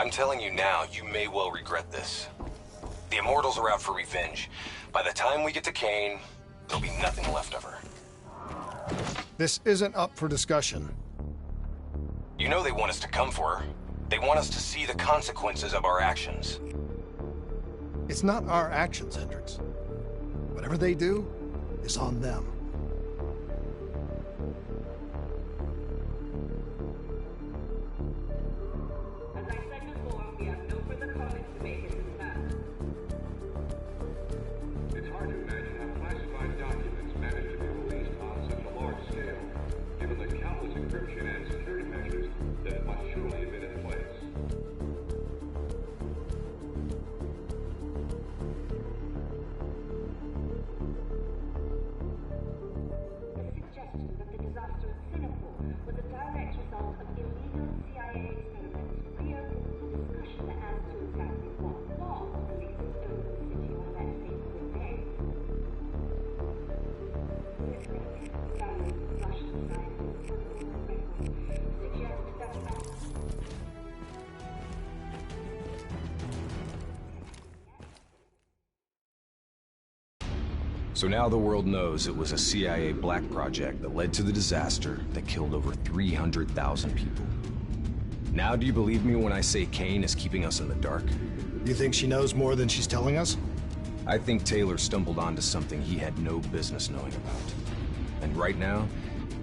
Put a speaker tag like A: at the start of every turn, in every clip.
A: I'm telling you now, you may well regret this. The Immortals are out for revenge. By the time we get to Kane, there'll be nothing left of her.
B: This isn't up for discussion.
A: You know they want us to come for her. They want us to see the consequences of our actions.
B: It's not our actions, Hendricks. Whatever they do, is on them.
C: As I said before, we have no further comments to make at this time.
D: It's hard to imagine how classified documents managed to be released on such a large scale, given the countless encryption and security measures that must surely have been in place.
C: The suggestion that the disaster in Singapore was a direct result of illegal CIA experiments reopens the discussion as to exactly what was released over the city on that fateful day. Quickly, Barry's Russian scientists and all records suggest that
A: So now the world knows it was a CIA black project that led to the disaster that killed over 300,000 people. Now do you believe me when I say Kane is keeping us in the dark?
B: You think she knows more than she's telling us?
A: I think Taylor stumbled onto something he had no business knowing about. And right now,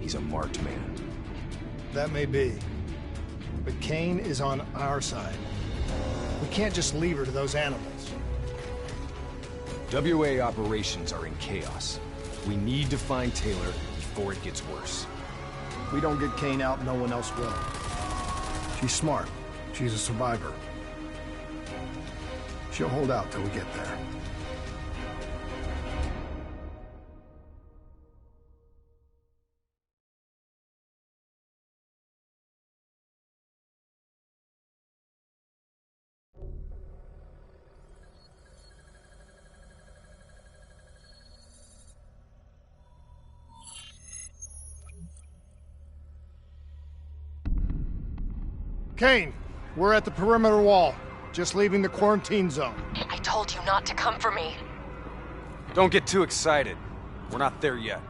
A: he's a marked man.
B: That may be. But Kane is on our side. We can't just leave her to those animals.
A: WA operations are in chaos. We need to find Taylor before it gets worse.
B: If we don't get Kane out, no one else will. She's smart. She's a survivor. She'll hold out till we get there. Kane, we're at the perimeter wall, just leaving the quarantine zone.
E: I told you not to come for me.
A: Don't get too excited. We're not there yet.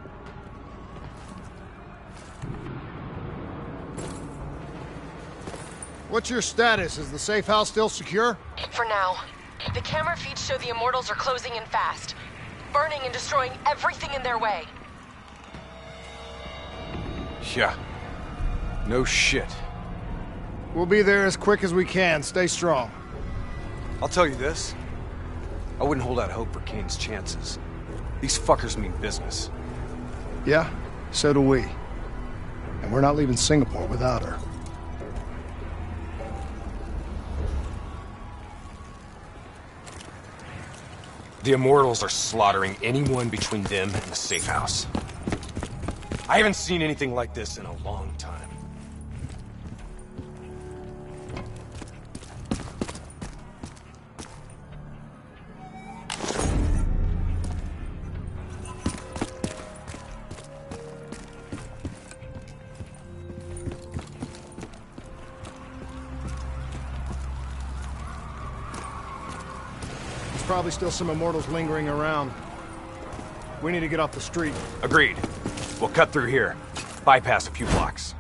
B: What's your status? Is the safe house still secure?
E: For now. The camera feeds show the Immortals are closing in fast, burning and destroying everything in their way.
A: Yeah. No shit.
B: We'll be there as quick as we can. Stay strong.
A: I'll tell you this. I wouldn't hold out hope for Kane's chances. These fuckers mean business.
B: Yeah, so do we. And we're not leaving Singapore without her.
A: The Immortals are slaughtering anyone between them and the safe house. I haven't seen anything like this in a long time.
B: Probably still some Immortals lingering around. We need to get off the street.
A: Agreed. We'll cut through here. Bypass a few blocks.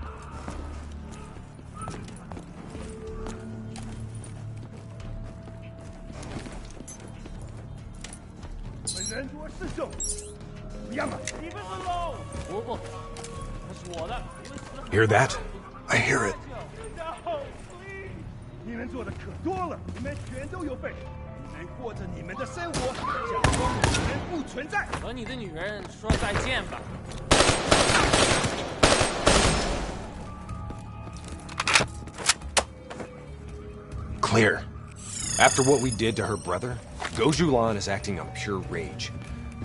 A: Hear that?
B: I hear it.
F: 你们做的可多了，你们全都有份。你们过着你们的生活，假装你们不存在。
G: 和你的女人说再见吧。
A: Clear. After what we did to her brother, Gojulan is acting on pure rage.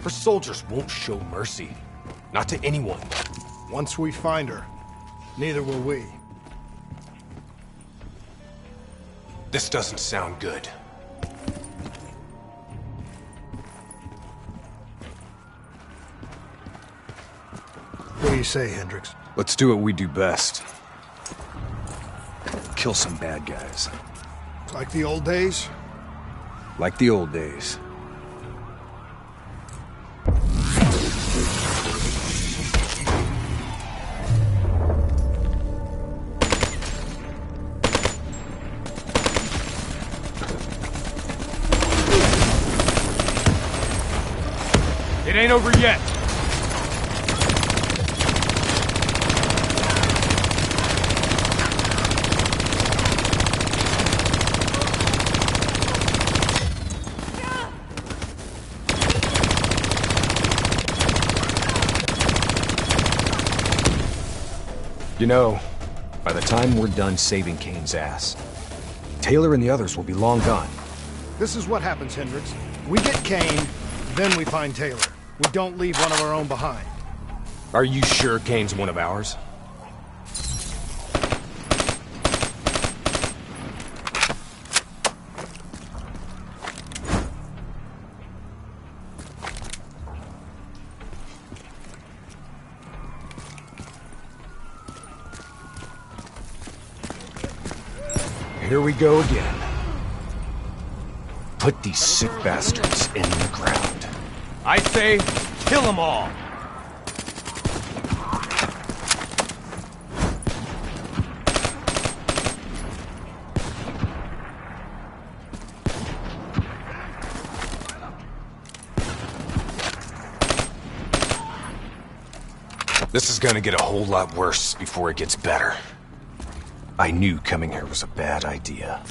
A: Her soldiers won't show mercy. Not to anyone.
B: Once we find her, neither will we.
A: This doesn't sound good.
B: What do you say, Hendricks?
A: Let's do what we do best. Kill some bad guys.
B: Like the old days?
A: Like the old days.
F: It ain't over yet.
A: You know, by the time we're done saving Kane's ass, Taylor and the others will be long gone.
B: This is what happens, Hendricks. We get Kane, then we find Taylor. We don't leave one of our own behind.
A: Are you sure Kane's one of ours? Here we go again. Put these sick bastards in the ground.
F: I say, kill them all.
A: This is gonna get a whole lot worse before it gets better. I knew coming here was a bad idea.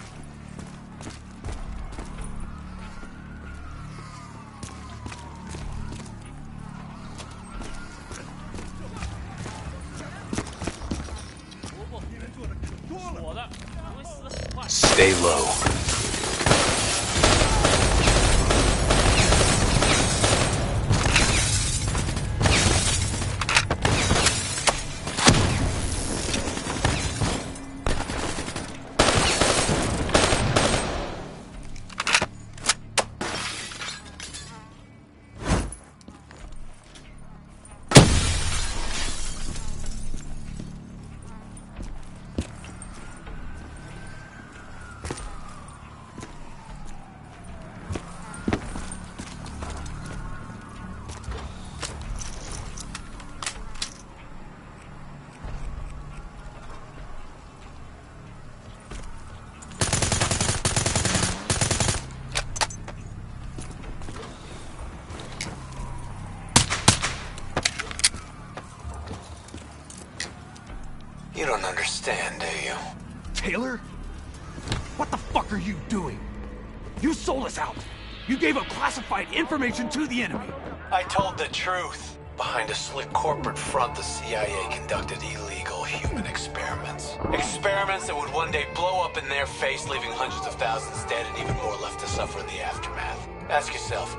A: Stay low.
H: You don't understand, do you?
F: Taylor? What the fuck are you doing? You sold us out. You gave up classified information to the enemy.
H: I told the truth. Behind a slick corporate front, the CIA conducted illegal human experiments. Experiments that would one day blow up in their face, leaving hundreds of thousands dead and even more left to suffer in the aftermath. Ask yourself,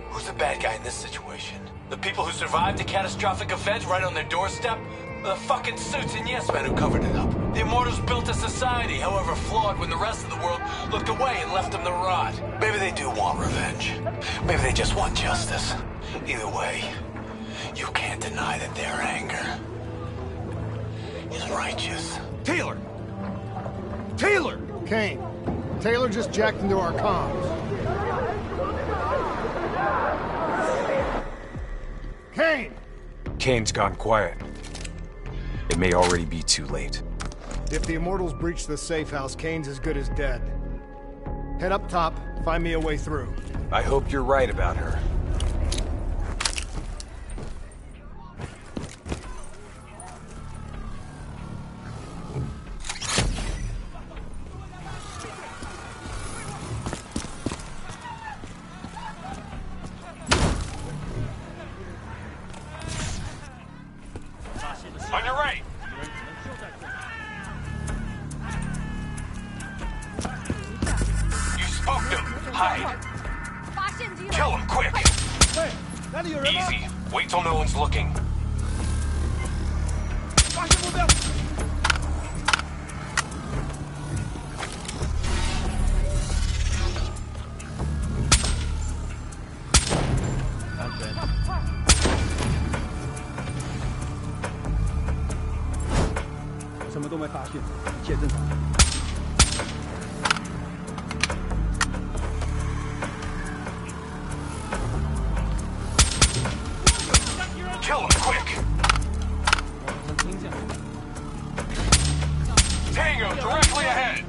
H: who's the bad guy in this situation? The people who survived a catastrophic event right on their doorstep? Or the fucking suits and yes men who covered it up? The Immortals built a society, however flawed, when the rest of the world looked away and left them to rot. Maybe they do want revenge. Maybe they just want justice. Either way, you can't deny that their anger is righteous.
F: Taylor! Taylor!
B: Kane, Taylor just jacked into our comms. Kane!
A: Kane's gone quiet. It may already be too late.
B: If the Immortals breach the safe house, Kane's as good as dead. Head up top, find me a way through.
A: I hope you're right about her.
F: On your right!
A: You spooked him! Hide! Kill him, quick!
F: 喂，哪里有人吗？
A: Easy. Wait till no one's looking.
F: 发现目标！ 什么都没发现，一切正常。
A: Kill him, quick!
G: 我们听见。
A: Tango, directly ahead!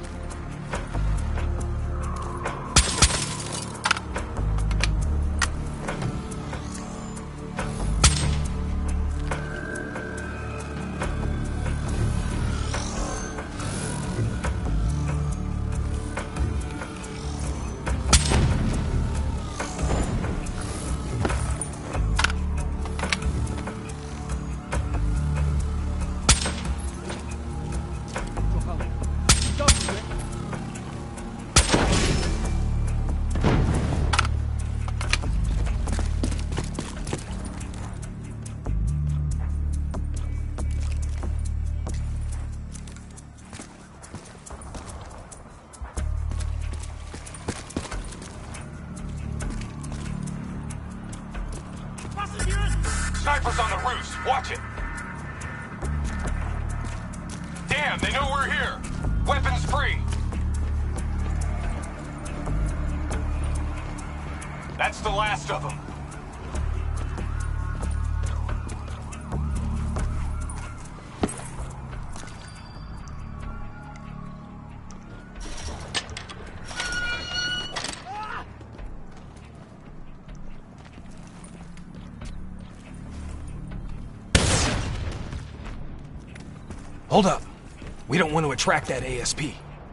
A: Snipers on the roofs, watch it! Damn, they know we're here! Weapons free! That's the last of them. Hold up. We don't want to attract that ASP.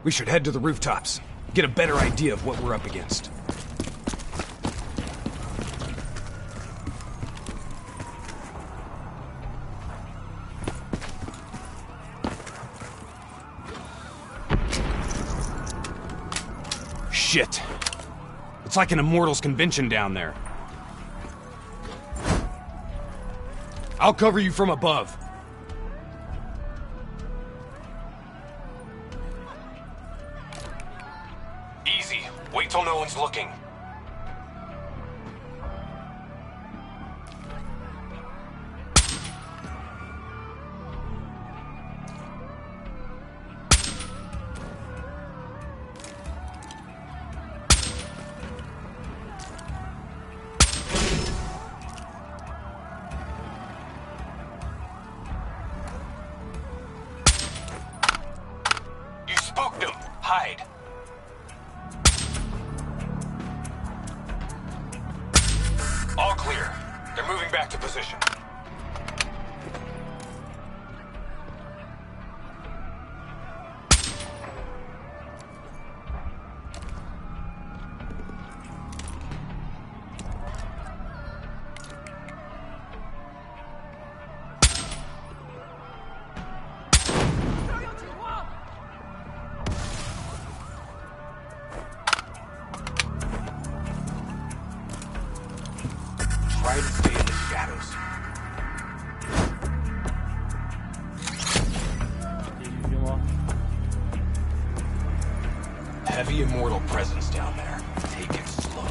A: We should head to the rooftops. Get a better idea of what we're up against. Shit. It's like an Immortals convention down there. I'll cover you from above. Easy. Wait till no one's looking. You spooked them. Hide. All clear. They're moving back to position. Try to stay in the shadows.
G: 继续吗？
A: Heavy Immortal presence down there. Take it slow.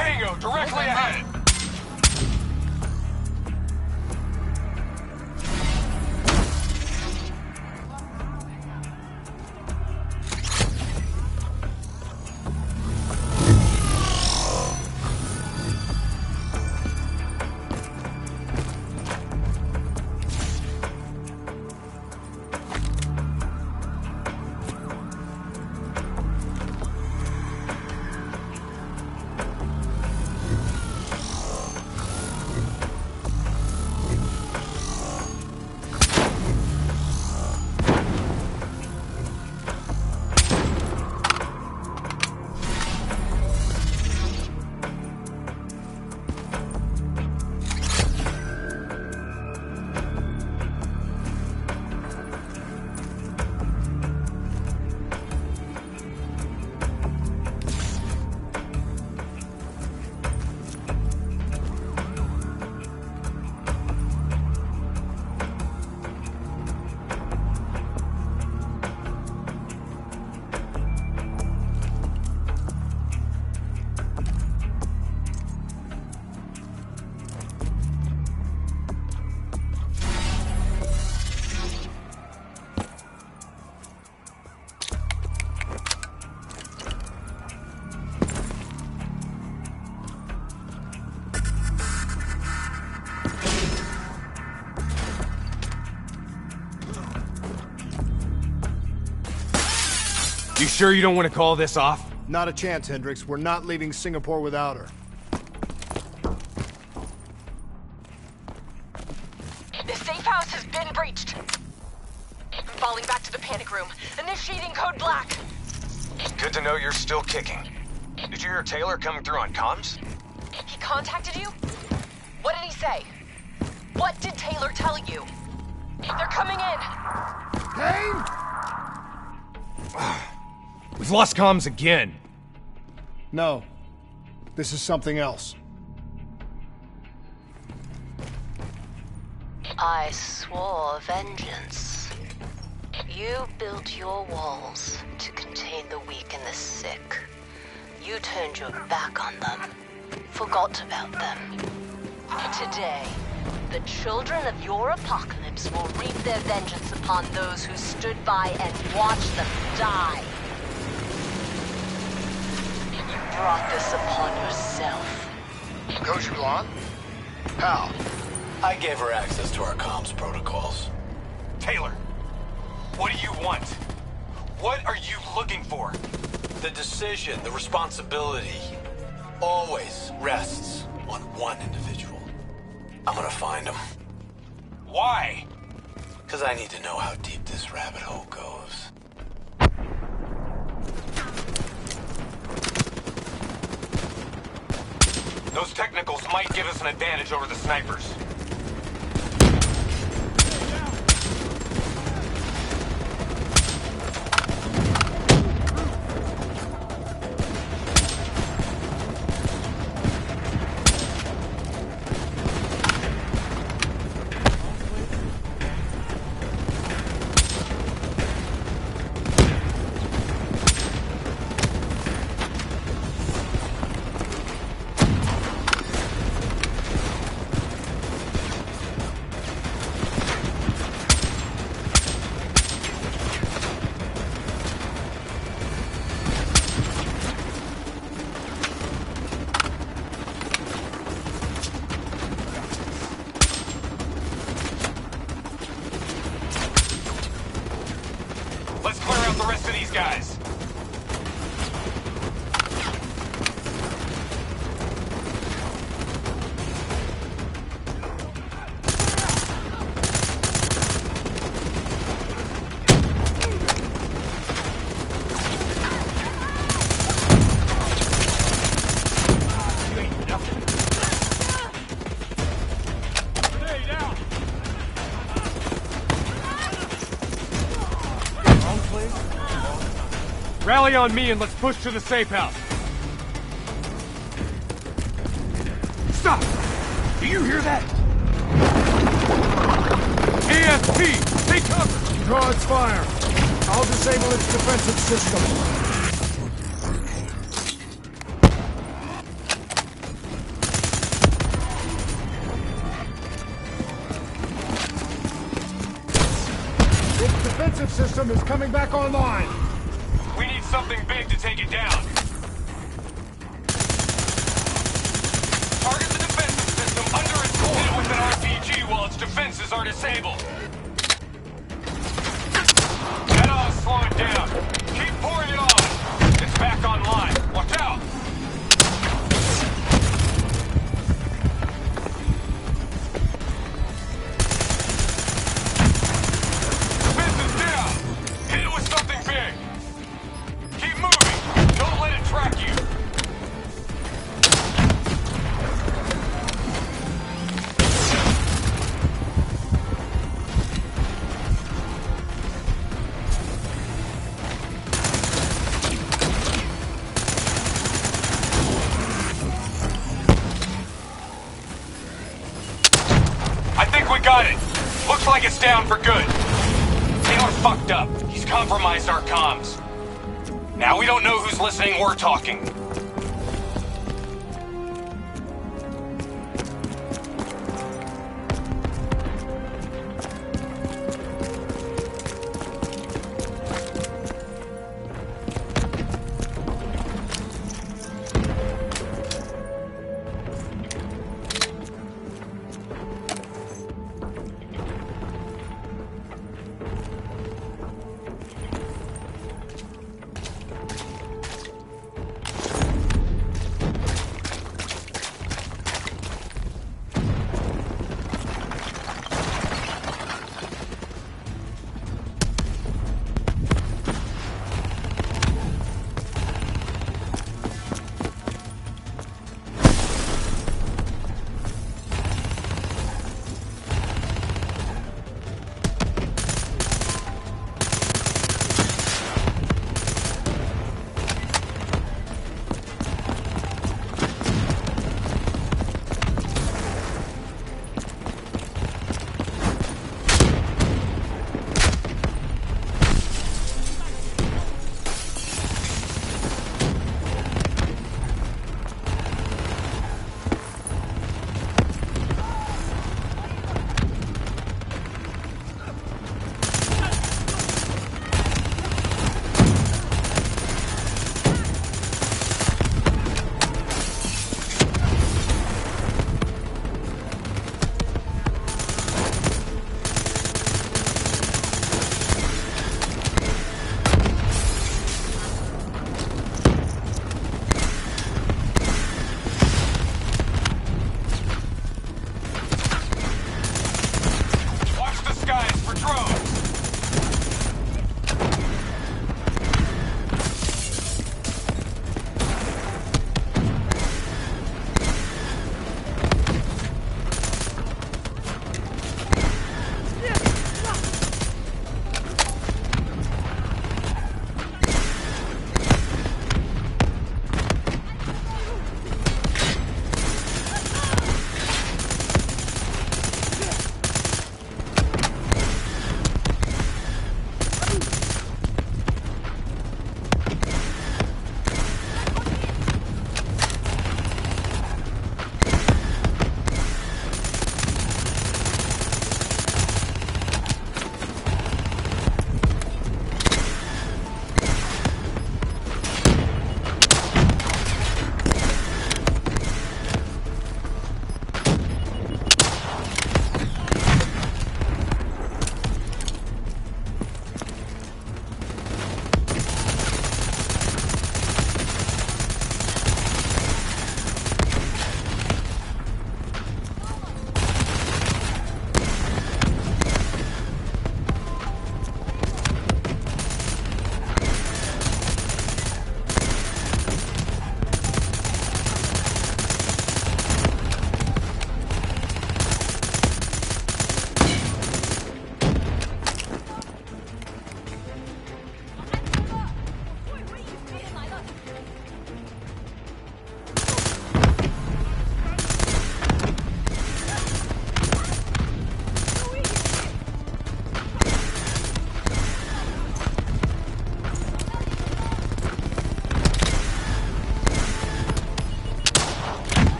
A: Tango, directly ahead! You sure you don't want to call this off?
B: Not a chance, Hendricks. We're not leaving Singapore without her.
E: The safe house has been breached. I'm falling back to the panic room. Initiating code black.
A: Good to know you're still kicking. Did you hear Taylor coming through on comms?
E: He contacted you? What did he say? What did Taylor tell you? They're coming in.
B: Kane!
A: We've lost comms again.
B: No. This is something else.
I: I swore vengeance. You built your walls to contain the weak and the sick. You turned your back on them, forgot about them. Today, the children of your apocalypse will reap their vengeance upon those who stood by and watched them die. You brought this upon yourself.
B: Goji Blanc? How?
H: I gave her access to our comms protocols.
A: Taylor, what do you want? What are you looking for?
H: The decision, the responsibility, always rests on one individual. I'm gonna find him.
A: Why?
H: Because I need to know how deep this rabbit hole goes.
A: Those technicals might give us an advantage over the snipers. The rest of these guys. Rally on me and let's push to the safe house. Stop! Do you hear that? AFP, take cover!
B: Draw its fire. I'll disable its defensive system. system is coming back online.
F: We need something big to take it down. Target the defensive system under its core with an RPG while its defenses are disabled. That ought to slow it down. Keep pouring it on. It's back online. Watch out. Defense is down. Hit it with something big. Keep moving. Don't let it track you. Got it. Looks like it's down for good. Taylor fucked up. He's compromised our comms. Now we don't know who's listening or talking.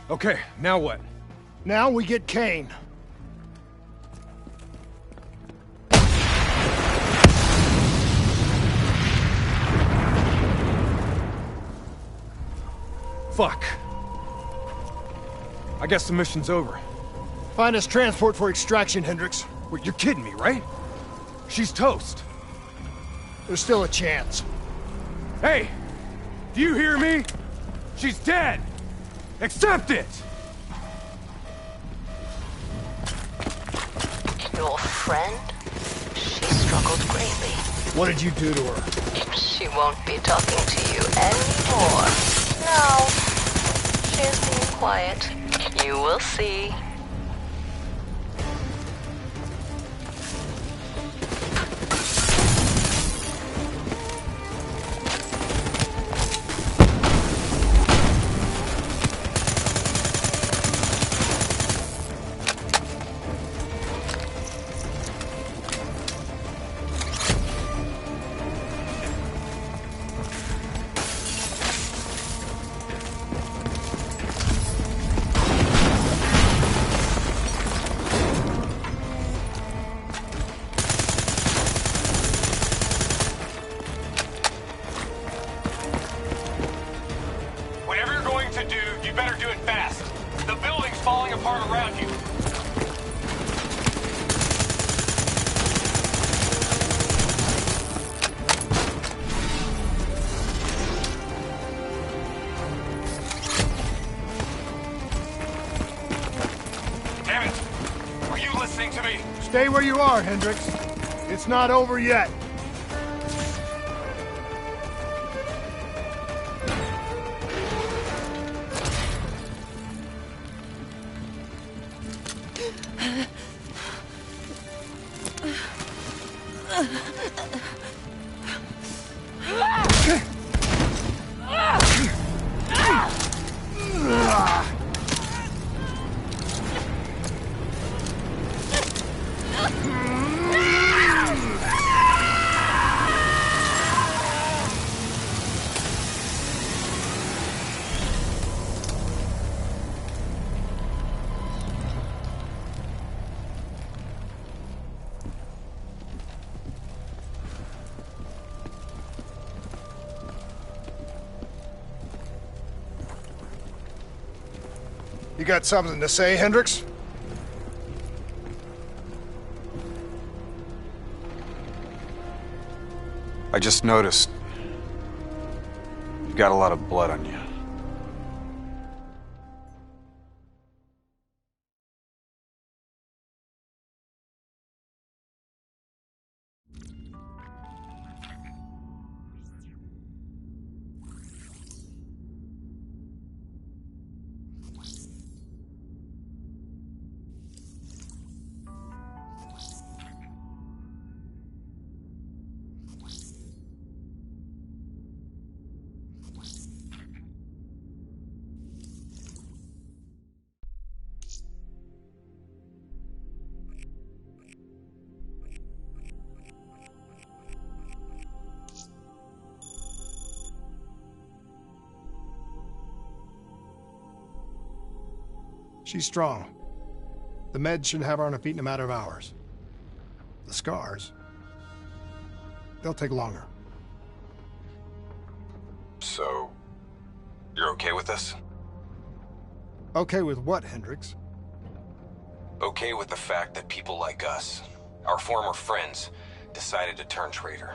A: Okay, now what?
B: Now we get Kane.
A: Fuck. I guess the mission's over.
B: Find us transport for extraction, Hendricks.
A: Wait, you're kidding me, right? She's toast.
B: There's still a chance.
A: Hey! Do you hear me? She's dead! Accept it!
I: Your friend? She struggled greatly.
B: What did you do to her?
I: She won't be talking to you anymore. No. She is being quiet. You will see.
F: Whatever you're going to do, you better do it fast. The building's falling apart around you. Damn it! Are you listening to me?
B: Stay where you are, Hendricks. It's not over yet. You got something to say, Hendricks?
A: I just noticed. You've got a lot of blood on you.
B: She's strong. The meds should have her on her feet in a matter of hours. The scars, they'll take longer.
A: So, you're okay with this?
B: Okay with what, Hendricks?
A: Okay with the fact that people like us, our former friends, decided to turn traitor.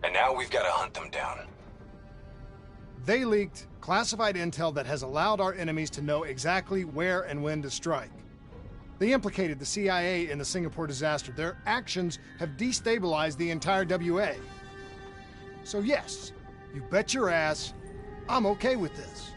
A: And now we've got to hunt them down.
B: They leaked classified intel that has allowed our enemies to know exactly where and when to strike. They implicated the CIA in the Singapore disaster. Their actions have destabilized the entire WA. So yes, you bet your ass, I'm okay with this.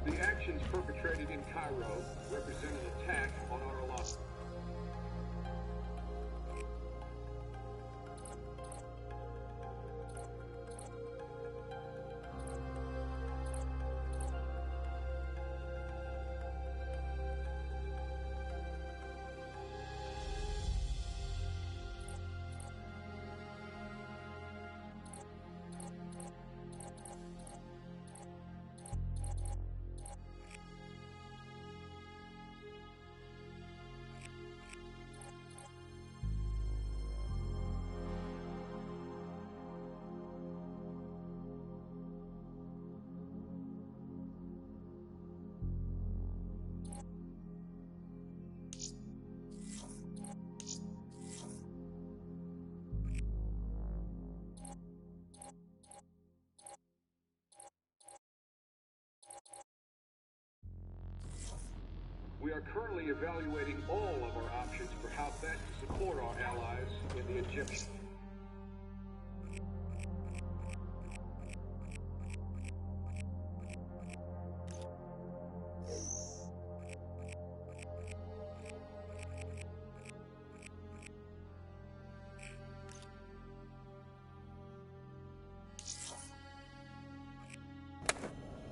D: The actions perpetrated in Cairo represent an attack on our allotment. we are currently evaluating all of our options for how best to support our allies in the Egyptian.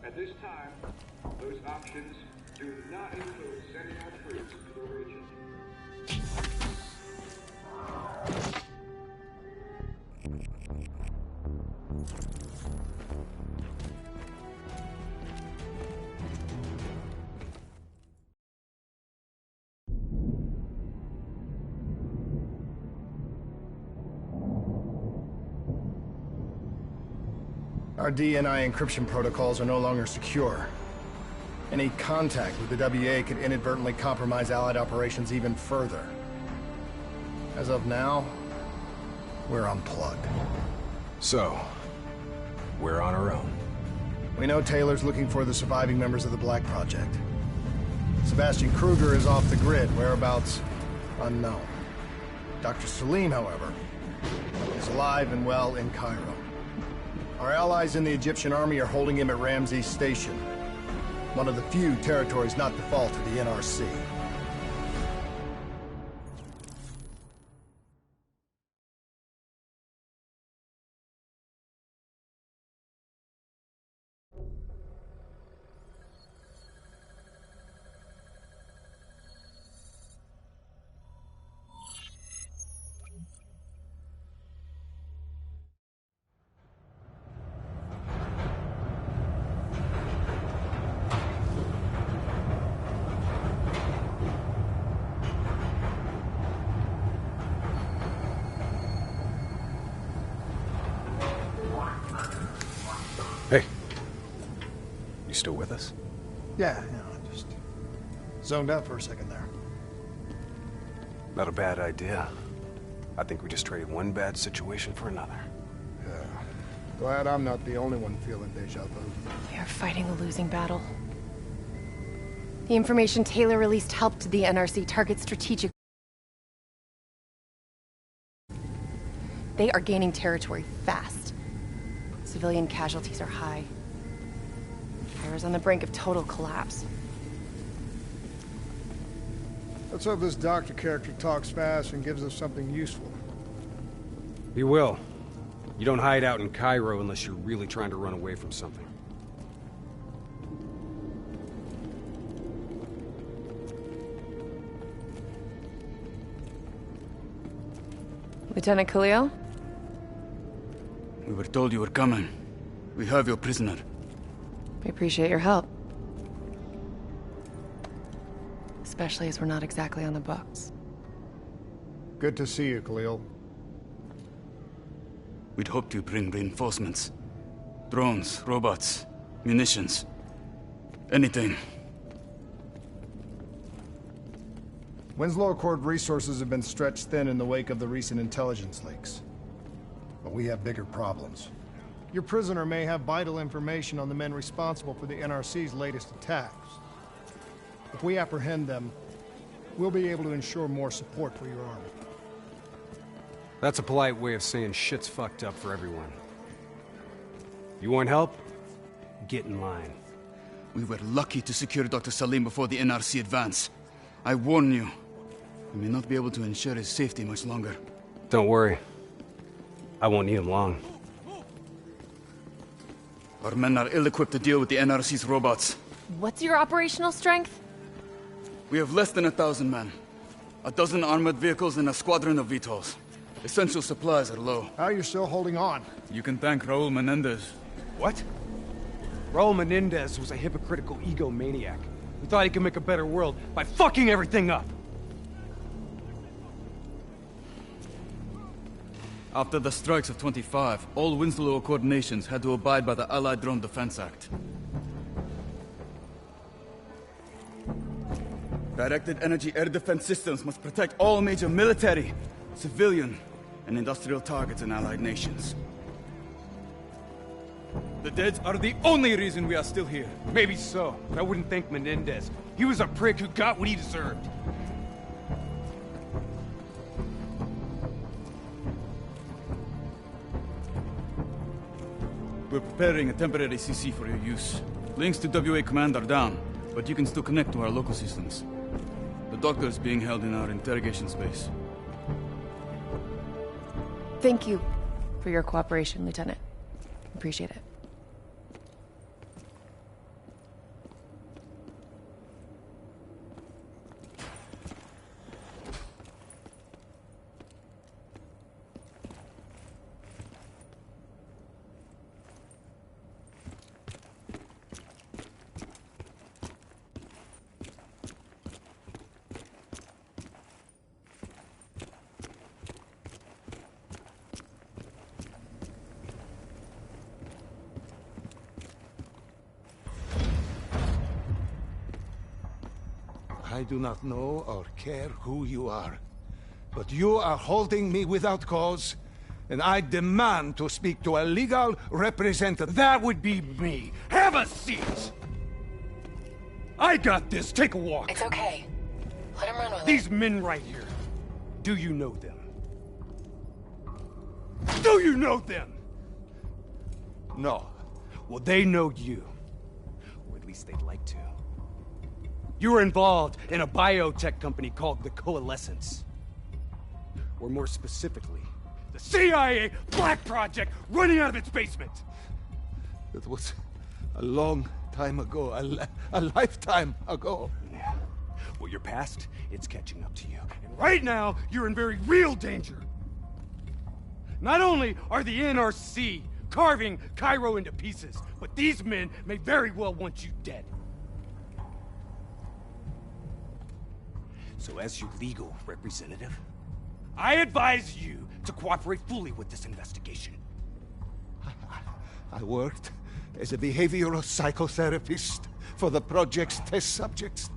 D: At this time, those options do not include sending our troops to the region.
B: Our DNI encryption protocols are no longer secure. Any contact with the WA could inadvertently compromise Allied operations even further. As of now, we're unplugged.
A: So, we're on our own.
B: We know Taylor's looking for the surviving members of the Black Project. Sebastian Kruger is off the grid, whereabouts unknown. Dr. Salim, however, is alive and well in Cairo. Our allies in the Egyptian army are holding him at Ramses Station, one of the few territories not to fall to the NRC.
A: Hey. You still with us?
B: Yeah, just zoned out for a second there.
A: Not a bad idea. I think we just traded one bad situation for another.
B: Yeah. Glad I'm not the only one feeling deja vu.
E: We are fighting a losing battle. The information Taylor released helped the NRC target strategic. They are gaining territory fast. Civilian casualties are high. Cairo's on the brink of total collapse.
B: Let's hope this doctor character talks fast and gives us something useful.
A: He will. You don't hide out in Cairo unless you're really trying to run away from something.
E: Lieutenant Khalil?
J: We were told you were coming. We have your prisoner.
E: We appreciate your help. Especially as we're not exactly on the books.
B: Good to see you, Khalil.
J: We'd hoped to bring reinforcements. Drones, robots, munitions. Anything.
B: Winslow Accord resources have been stretched thin in the wake of the recent intelligence leaks. But we have bigger problems. Your prisoner may have vital information on the men responsible for the NRC's latest attacks. If we apprehend them, we'll be able to ensure more support for your army.
A: That's a polite way of saying shit's fucked up for everyone. You want help? Get in line.
J: We were lucky to secure Dr. Salim before the NRC advance. I warn you, we may not be able to ensure his safety much longer.
A: Don't worry. I won't need him long.
J: Our men are ill-equipped to deal with the NRC's robots.
E: What's your operational strength?
J: We have less than 1,000 men. 12 armored vehicles and a squadron of VTOLs. Essential supplies are low.
B: How are you still holding on?
J: You can thank Raul Menendez.
A: What? Raul Menendez was a hypocritical egomaniac who thought he could make a better world by fucking everything up.
J: After the strikes of 25, all Winslow Accord nations had to abide by the Allied Drone Defense Act. Directed energy air defense systems must protect all major military, civilian, and industrial targets in Allied nations.
K: The Deads are the only reason we are still here.
F: Maybe so, but I wouldn't thank Menendez. He was a prick who got what he deserved.
K: We're preparing a temporary CC for your use. Links to WA Command are down, but you can still connect to our local systems. The doctor is being held in our interrogation space.
E: Thank you for your cooperation, Lieutenant. Appreciate it.
L: I do not know or care who you are, but you are holding me without cause, and I demand to speak to a legal representative.
F: That would be me. Have a seat! I got this. Take a walk.
E: It's okay. Let him run with
F: These men right here. Do you know them? Do you know them?
L: No.
F: Well, they know you. Or at least they'd like to. You were involved in a biotech company called the Coalescence. Or more specifically, the CIA Black Project running out of its basement.
L: It was a long time ago, a lifetime ago.
F: Yeah. Well, your past, it's catching up to you. And right now, you're in very real danger. Not only are the NRC carving Cairo into pieces, but these men may very well want you dead. So as your legal representative, I advise you to cooperate fully with this investigation.
L: I worked as a behavioral psychotherapist for the project's test subjects.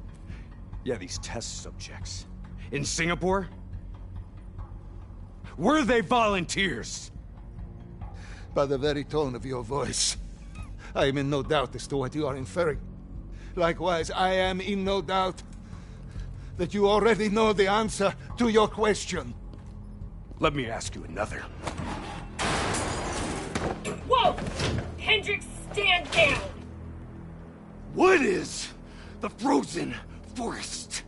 F: Yeah, these test subjects. In Singapore? Were they volunteers?
L: By the very tone of your voice, I am in no doubt as to what you are inferring. Likewise, I am in no doubt that you already know the answer to your question.
F: Let me ask you another.
M: Whoa! Hendricks, stand down!
F: What is the frozen forest?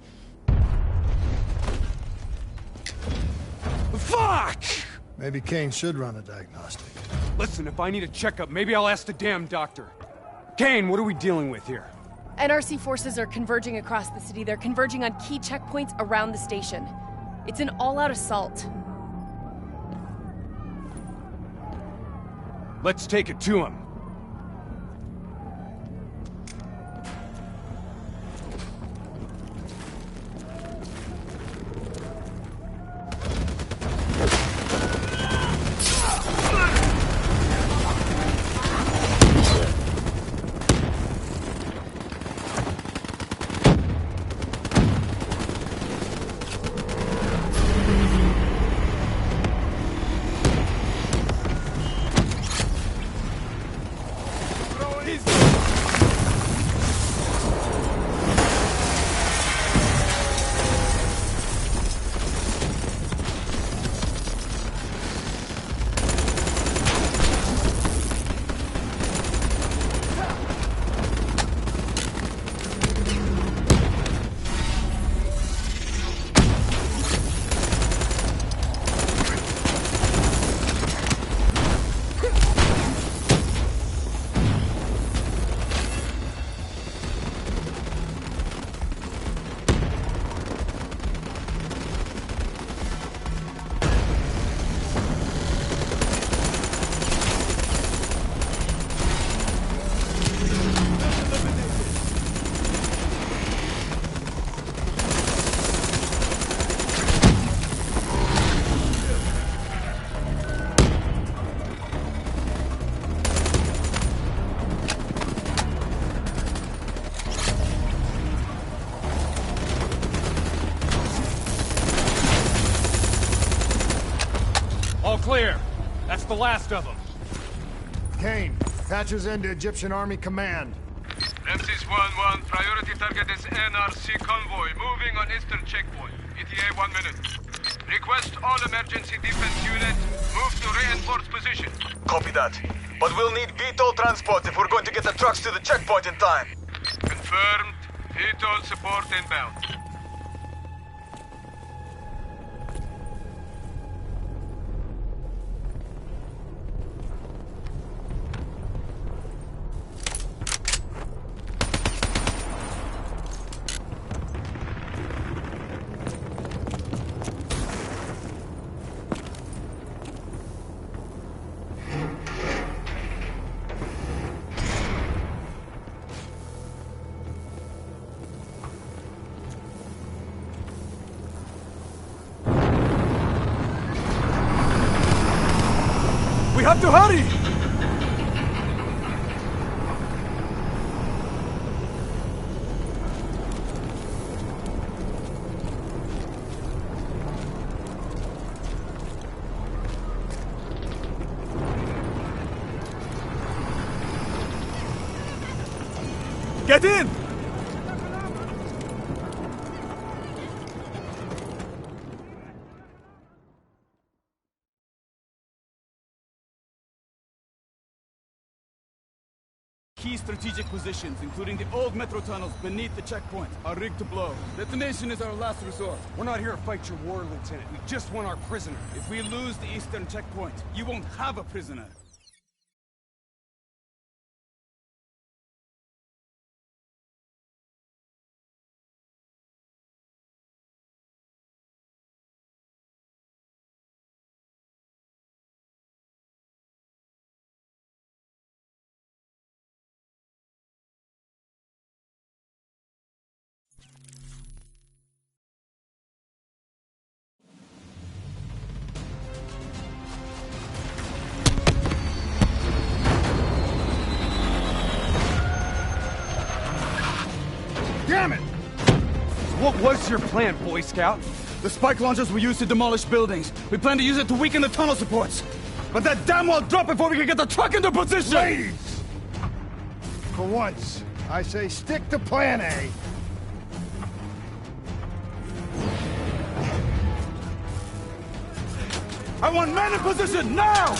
F: Fuck!
B: Maybe Kane should run a diagnostic.
F: Listen, if I need a checkup, maybe I'll ask the damn doctor. Kane, what are we dealing with here?
E: NRC forces are converging across the city. They're converging on key checkpoints around the station. It's an all-out assault.
F: Let's take it to him. All clear. That's the last of them.
B: Kane, Patches into Egyptian Army Command.
N: Ramses 1-1, priority target is NRC convoy, moving on eastern checkpoint. ETA 1 minute. Request all emergency defense units, move to reinforced position.
O: Copy that. But we'll need VTOL transport if we're going to get the trucks to the checkpoint in time.
N: Confirmed. VTOL support inbound.
F: We have to hurry! Get in!
K: Key strategic positions, including the old metro tunnels beneath the checkpoint, are rigged to blow. Detonation is our last resort.
F: We're not here to fight your war, Lieutenant. We just want our prisoner.
K: If we lose the eastern checkpoint, you won't have a prisoner.
F: Damn it! What was your plan, Boy Scout?
K: The spike launchers were used to demolish buildings. We plan to use it to weaken the tunnel supports. But that damn well dropped before we can get the truck into position!
B: Ladies! For once, I say stick to Plan A.
K: I want men in position now!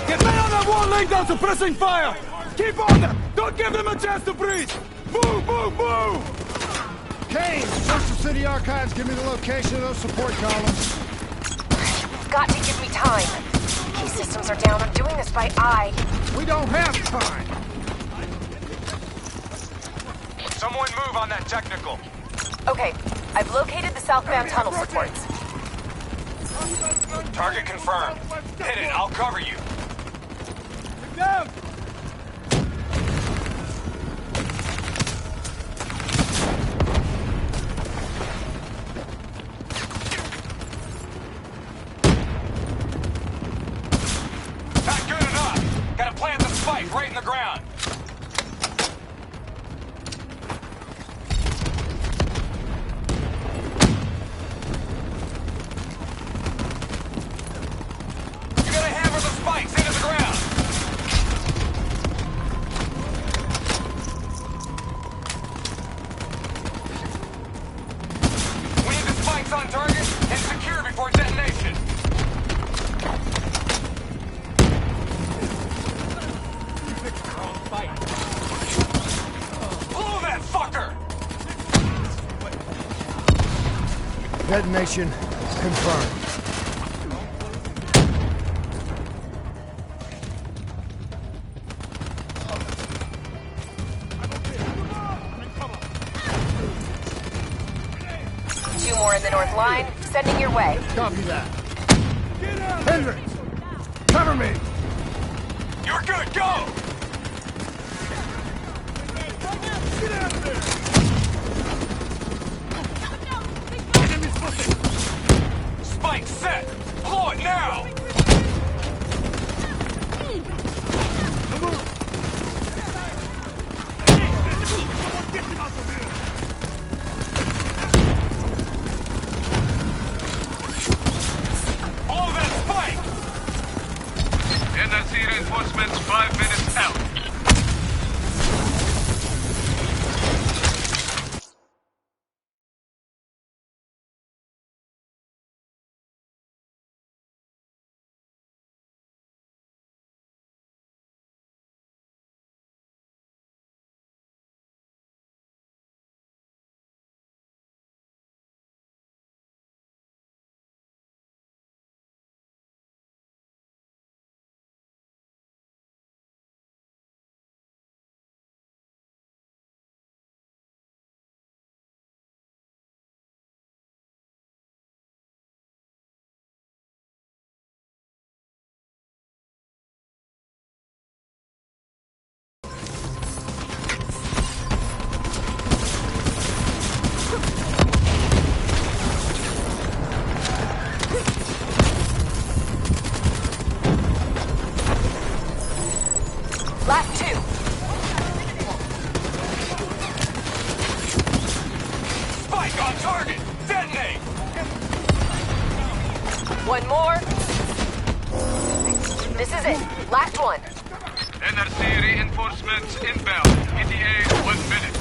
K: Get men on that wall laying down suppressing fire! Keep on them! Don't give them a chance to breathe! Move, move, move!
B: Kane, search the city archives. Give me the location of those support columns.
E: You've got to give me time. Key systems are down. I'm doing this by eye.
B: We don't have time.
O: Someone move on that technical.
E: Okay, I've located the southbound tunnel supports.
O: Target confirmed. Hit it, I'll cover you.
K: Down!
O: Not good enough. Gotta plant the spike right in the ground. You gotta hammer the spikes into the ground. We need the spikes on target and secure before detonation. Blow that fucker!
B: Detonation confirmed.
E: Two more in the north line. Sending your way.
B: Copy that. Hendricks, cover me.
O: You're good, go! Spike set! Blow it now! Blow that spike!
N: NRC reinforcements 5 minutes out.
P: One more. This is it. Last one.
N: NRC reinforcements inbound. ETA 1 minute.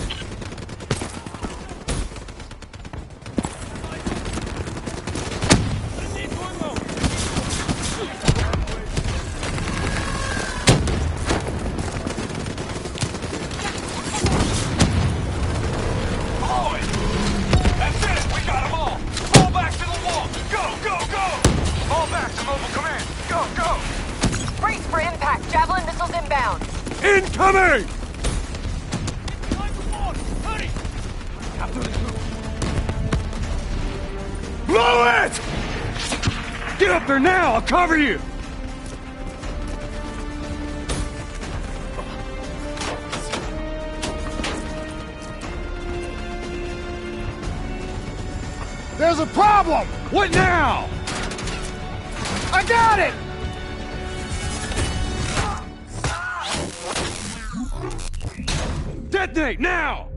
K: Incoming! Blow it! Get up there now! I'll cover you!
B: There's a problem!
K: What now?
B: I got it!
K: Detonate now!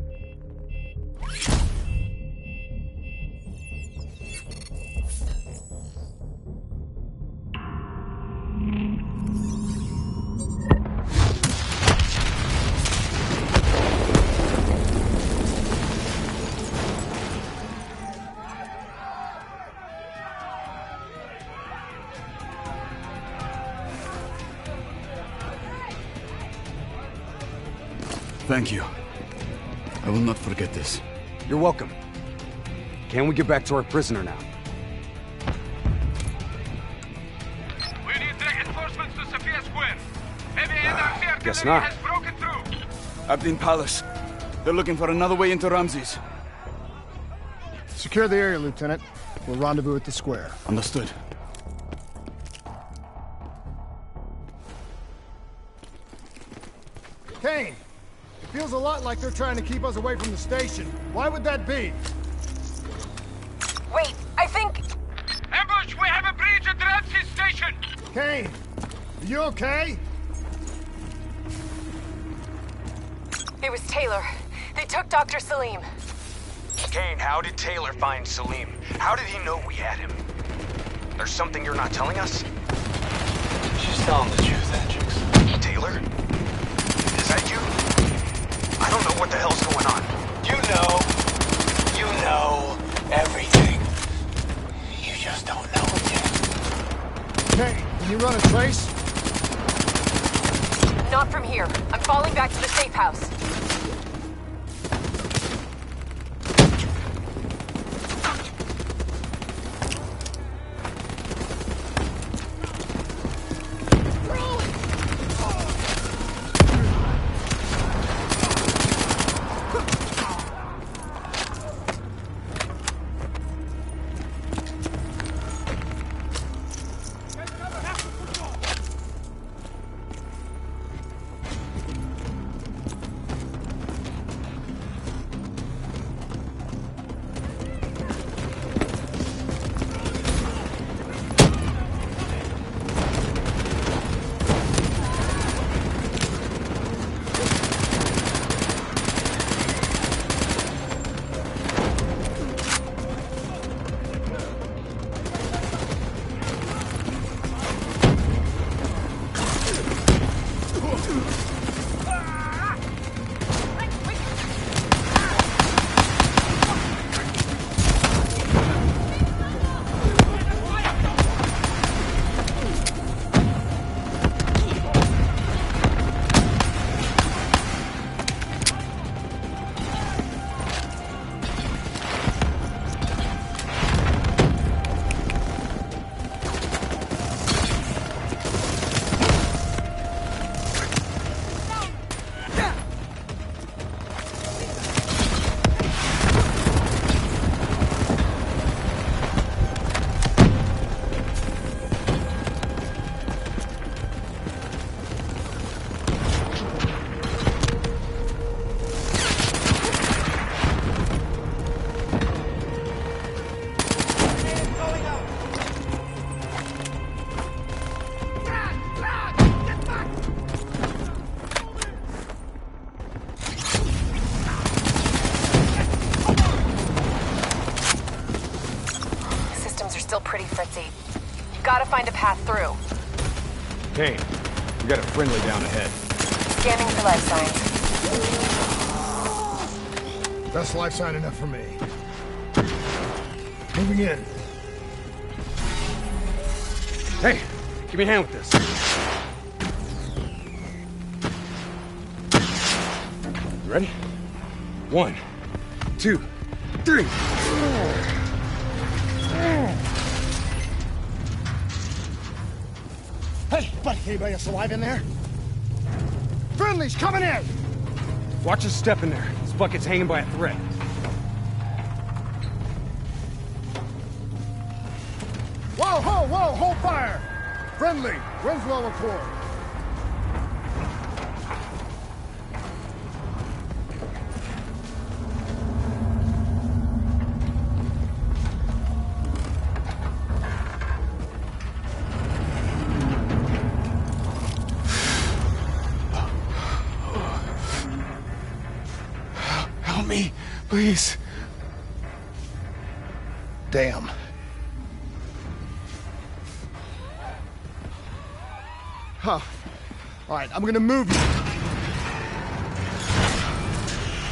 J: Thank you. I will not forget this.
F: You're welcome. Can we get back to our prisoner now?
N: We need reinforcements to Sophia Square. Heavy NRC
F: Guess
N: artillery
F: not.
N: has broken through.
J: Abdin Palace. They're looking for another way into Ramses.
B: Secure the area, Lieutenant. We'll rendezvous at the square.
J: Understood.
B: Kane! It feels a lot like they're trying to keep us away from the station. Why would that be?
P: Wait, I think...
N: Ambush! We have a breach at Ramses Station!
B: Kane! Are you okay?
P: It was Taylor. They took Dr. Salim.
A: Kane, how did Taylor find Salim? How did he know we had him? There's something you're not telling us?
H: She's telling the truth, Hendricks.
A: Taylor? Is that you? I don't know what the hell's going on.
H: You know everything. You just don't know it yet.
B: Kane, can you run a trace?
P: Not from here. I'm falling back to the safe house. gotta find a path through.
F: Kane, we got a friendly down ahead.
P: Scanning for life signs.
B: That's life sign enough for me. Moving in.
F: Hey, give me a hand with this. You ready? 1, 2, 3.
B: Hey, buddy, anybody else alive in there? Friendly's coming in!
F: Watch your step in there. This bucket's hanging by a thread.
B: Whoa, hold fire! Friendly, Winslow report.
L: Help me, please.
B: Damn. Huh. All right, I'm gonna move you.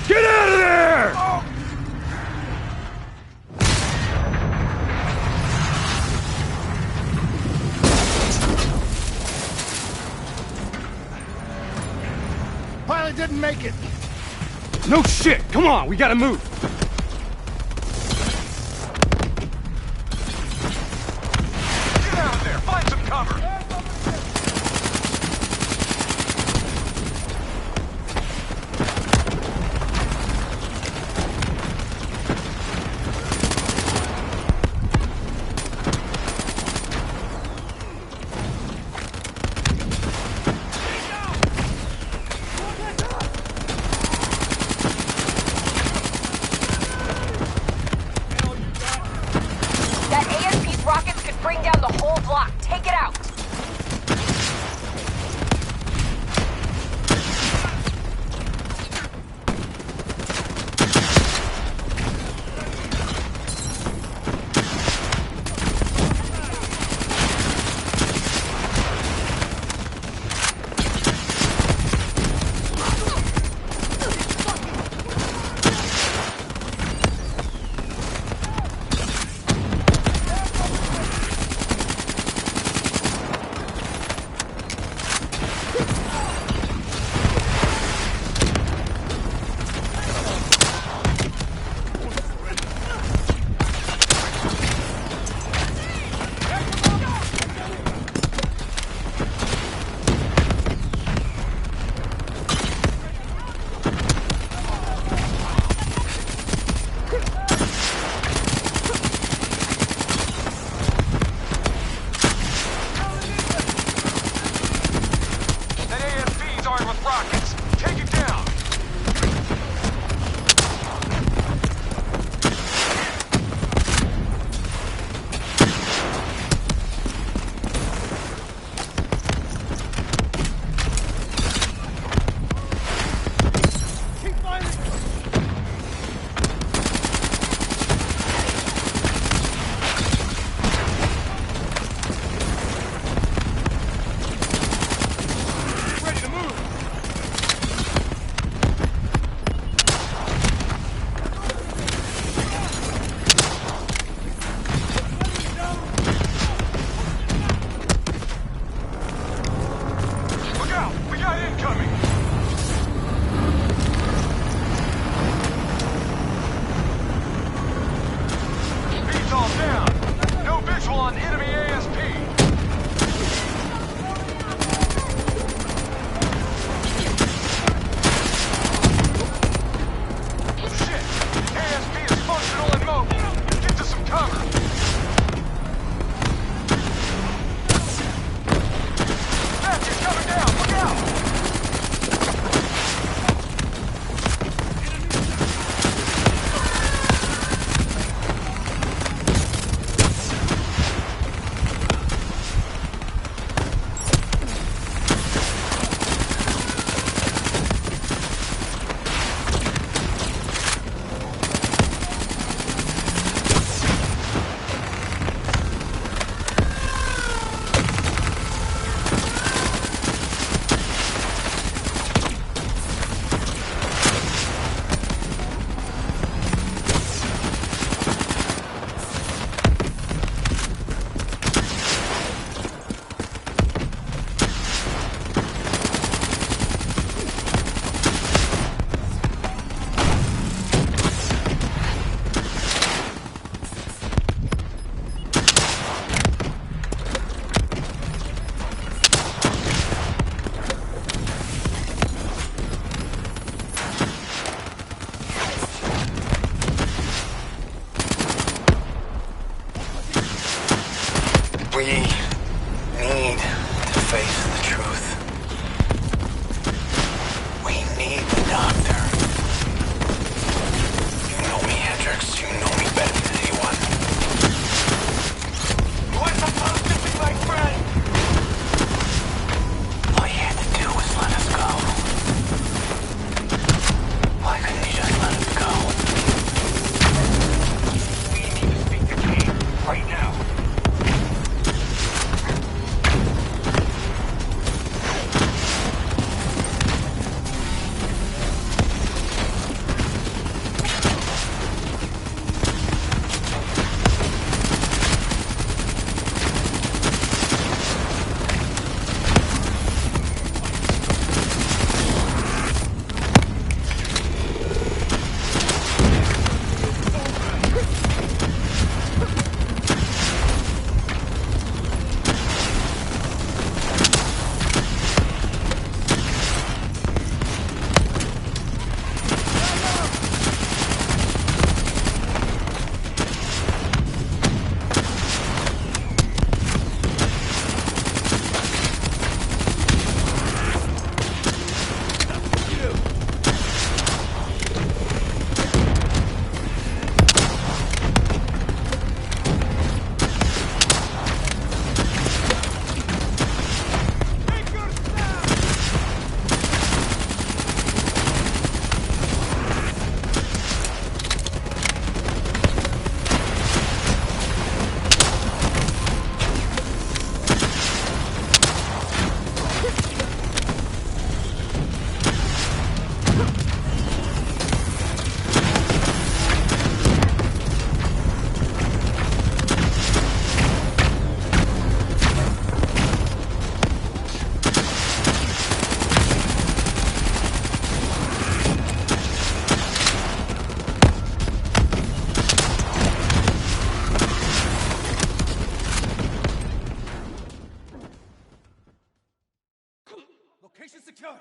K: Get out of there!
B: Oh. Pilot didn't make it.
F: No shit! Come on, we gotta move!
O: Get out of there! Find some cover!
P: That ASP's rockets could bring down the whole block. Take it out.
H: We need to face the truth. We need the doctor. You know me, Hendricks. You know me better than anyone. You were supposed to be my friend. All you had to do was let us go. Why couldn't you just let us go? We need to speak to Kane right now.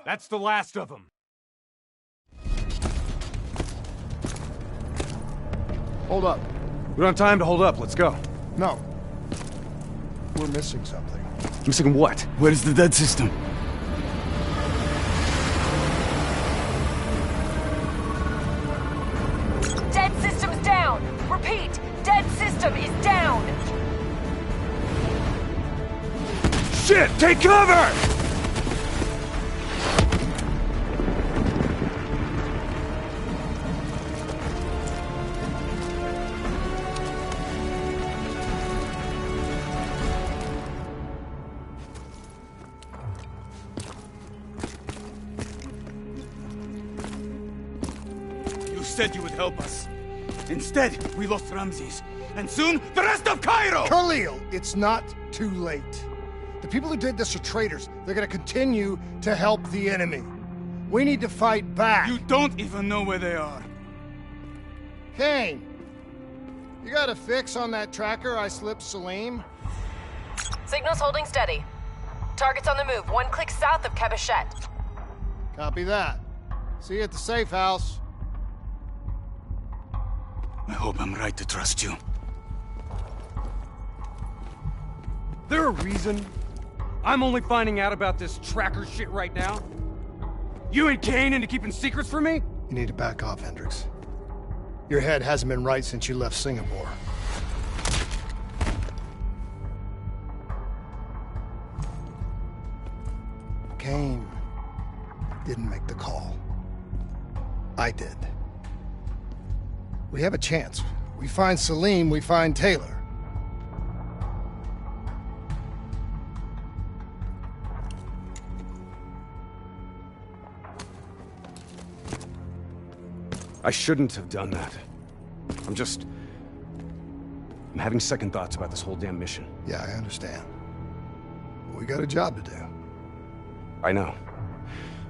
F: That's the last of them.
B: Hold up.
F: We don't have time to hold up. Let's go.
B: No. We're missing something.
F: Missing what?
J: Where's the dead system?
P: Dead system's down! Repeat, dead system is down!
F: Shit! Take cover!
J: You said you would help us. Instead, we lost Ramses. And soon, the rest of Cairo!
B: Khalil, it's not too late. The people who did this are traitors. They're gonna continue to help the enemy. We need to fight back.
J: You don't even know where they are.
B: Kane, you got a fix on that tracker I slipped Salim?
P: Signal's holding steady. Target's on the move, 1 click south of Cabochet.
B: Copy that. See you at the safe house.
J: I hope I'm right to trust you.
F: There a reason I'm only finding out about this tracker shit right now? You and Kane into keeping secrets from me?
B: You need to back off, Hendricks. Your head hasn't been right since you left Singapore. Kane didn't make the call. I did. We have a chance. We find Salim, we find Taylor.
F: I shouldn't have done that. I'm having second thoughts about this whole damn mission.
B: Yeah, I understand. We got a job to do.
F: I know.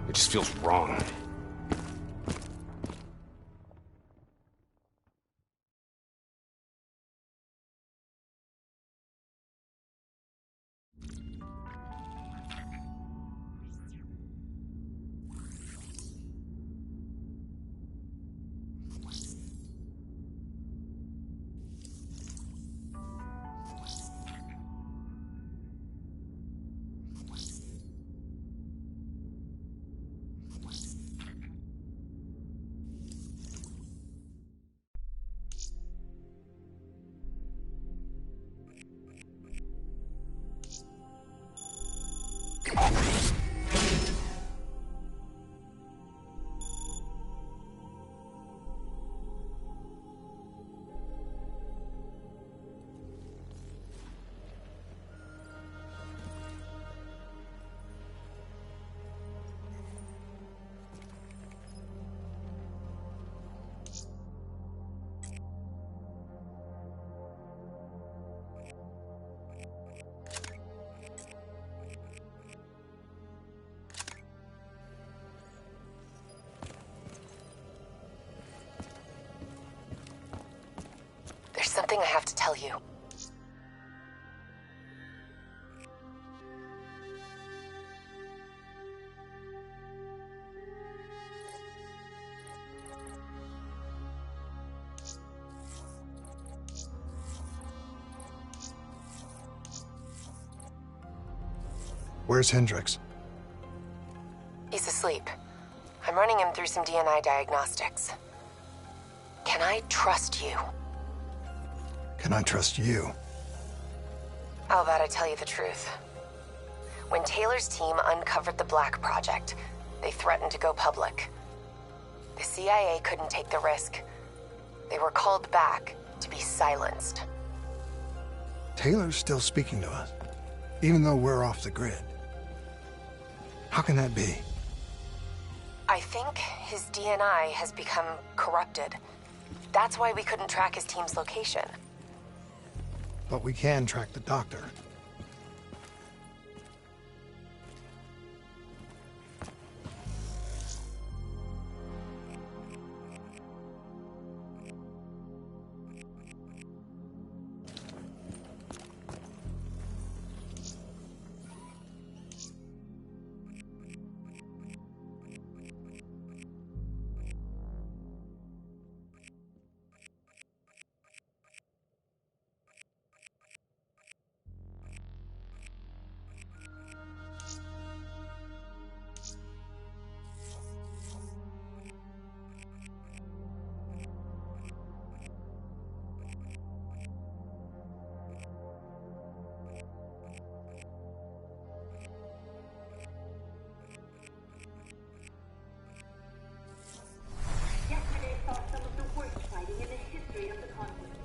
F: It just feels wrong.
P: something I have to tell you.
B: Where's Hendricks?
P: He's asleep. I'm running him through some DNI diagnostics. Can I trust you?
B: Can I trust you?
P: How about I tell you the truth? When Taylor's team uncovered the Black Project, they threatened to go public. The CIA couldn't take the risk. They were called back to be silenced.
B: Taylor's still speaking to us, even though we're off the grid. How can that be?
P: I think his DNI has become corrupted. That's why we couldn't track his team's location.
B: But we can track the doctor.
C: Yesterday saw some of the worst fighting in the history of the conflict.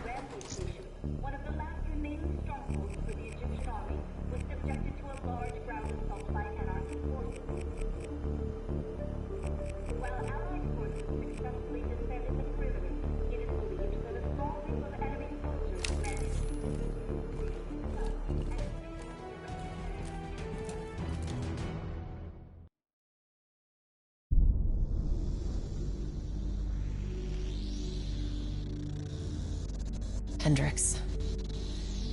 C: Rampage Station, one of the last remaining strongholds for the Egyptian army, was subjected to a large ground assault by anarchic forces. While Allied forces successfully defended the perimeter, it is believed that a small group of enemy soldiers managed to
P: Hendricks.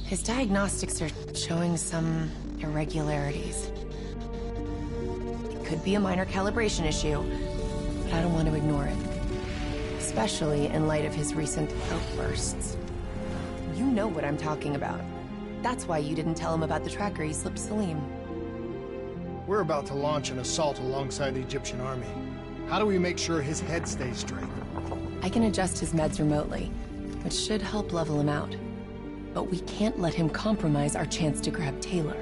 P: His diagnostics are showing some irregularities. It could be a minor calibration issue, but I don't want to ignore it. Especially in light of his recent outbursts. You know what I'm talking about. That's why you didn't tell him about the tracker he slipped Salim.
B: We're about to launch an assault alongside the Egyptian army. How do we make sure his head stays straight?
P: I can adjust his meds remotely, which should help level him out. But we can't let him compromise our chance to grab Taylor.